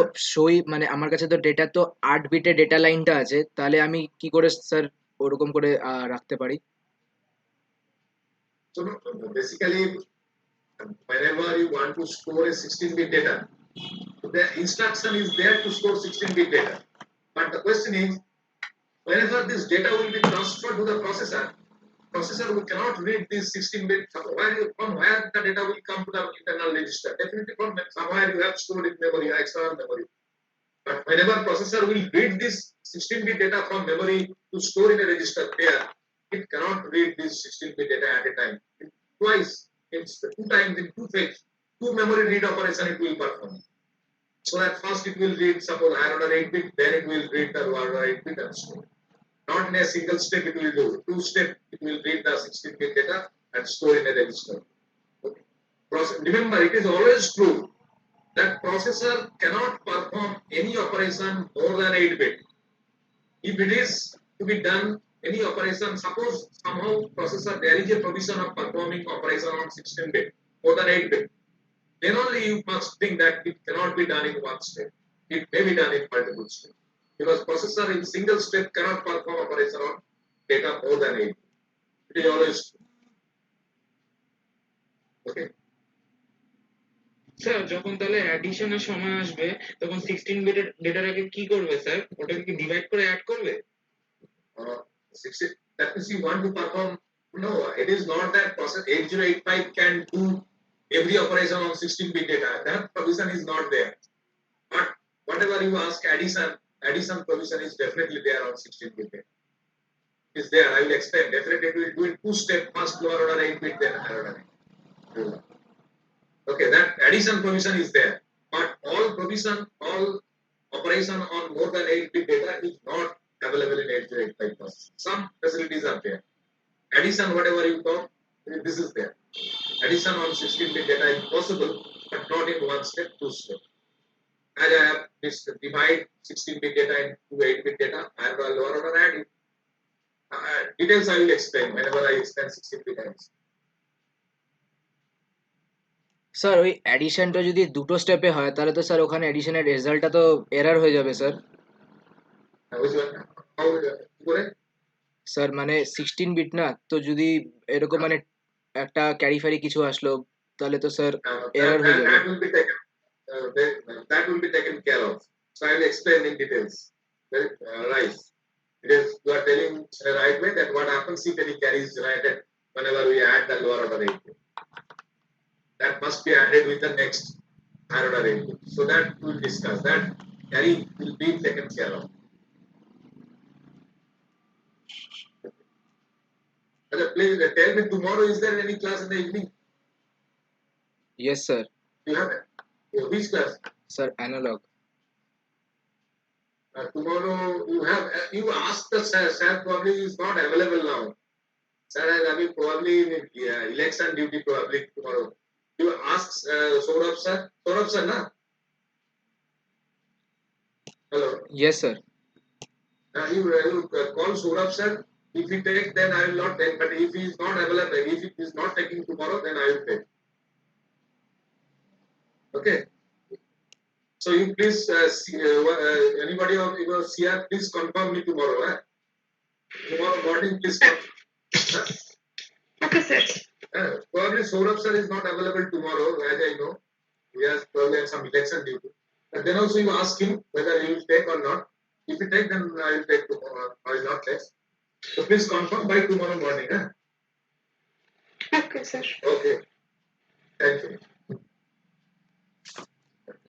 মানে আমার কাছে তো ডেটা তো 8 বিটের ডেটা লাইনটা আছে, তাহলে আমি কি করে স্যার ওরকম করে রাখতে পারি? so basically whenever you want to store a 16-bit data, the instruction is there to store 16-bit data. But the question is, whenever this data will be transferred to the processor, processor cannot read this 16-bit. From where the data will come to the internal register? Definitely from somewhere you have stored in memory, external memory. But whenever processor will read this 16-bit data from memory to store in a register pair, it cannot read this 16-bit data at a time. Twice, it's 2 times in 2 phases. 2 memory read operation it will perform. So at first it will read suppose higher order 8-bit, then it will read the lower order 8-bit and store. Not in a single step it will do. 2 step it will read the 16-bit data and store in a register. Okay. Remember, it is always true that processor cannot perform any operation more than 8-bit. If it is to be done any operation, suppose somehow processor there is a provision of performing operation on 16-bit more than 8-bit, then only you must think that it cannot be done in one step. It may be done in multiple steps. Because processor in single step cannot perform operation on data more than 8. It is always true. Okay. Sir যখন তাহলে অ্যাডিশনের সময় আসবে তখন 16 বিটের ডেটাটাকে কি করবে sir? ওটাকে কি ডিভাইড করে অ্যাড করবে? 60, that means you want to perform. No, it is not that process 8085 can do every operation on 16-bit data. That provision is not there. But whatever you ask, addition provision is definitely there on 16-bit data. Is there? I will explain. Definitely it will do in 2 steps. First lower order 8-bit, then higher order 8-bit. Okay, that addition provision is there. But all provision, all operation on more than 8-bit data is not available in 8085 processor. Some facilities are there. Addition, whatever you talk, this is there. Addition on 16-bit data is possible, but not in 1 step, 2 step. As I have divide 16-bit data into 8-bit data, I have a lower order add it. Details I will explain whenever I explain 16-bit addition. Sir ওই অ্যাডিশনটা যদি দুটো স্টেপে হয় তাহলে তো sir ওখানে অ্যাডিশনের রেজাল্টটা তো এরর হয়ে যাবে sir. Which one? How correct? Sir মানে 16 বিট না তো, যদি এরকম মানে একটা ক্যারি ফ্যারি কিছু আসলো তাহলে তো স্যার এরর হয়ে যাবে। That will be taken. That will be taken care of. So I will explain in details. Right. It is you are telling in a right way that what happens if any carry is generated whenever we add the lower order 8-bit. That must be added with the next higher order 8-bit. So that we will discuss. That carry will be taken care of. Please tell me tomorrow is there any class in the evening? Yes sir. You have it? Which class? Sir analogue. Tomorrow you have you ask the sir probably is not available now. Sir I mean probably in election duty probably tomorrow. You ask Saurabh sir na? Hello. Yes sir. You call Saurabh sir. If he takes, then I will not take. But if he is not available, if he is not taking tomorrow, then I will take. Okay. So you please anybody of your CR, please confirm me tomorrow. Tomorrow morning, please confirm. Okay, sir. Probably Saurabh sir is not available tomorrow, as I know. He has probably some election duty. But then also you ask him whether he will take or not. If he take, then I will take tomorrow. I will not take. So please confirm by tomorrow morning. Okay, sir. Okay. Thank you.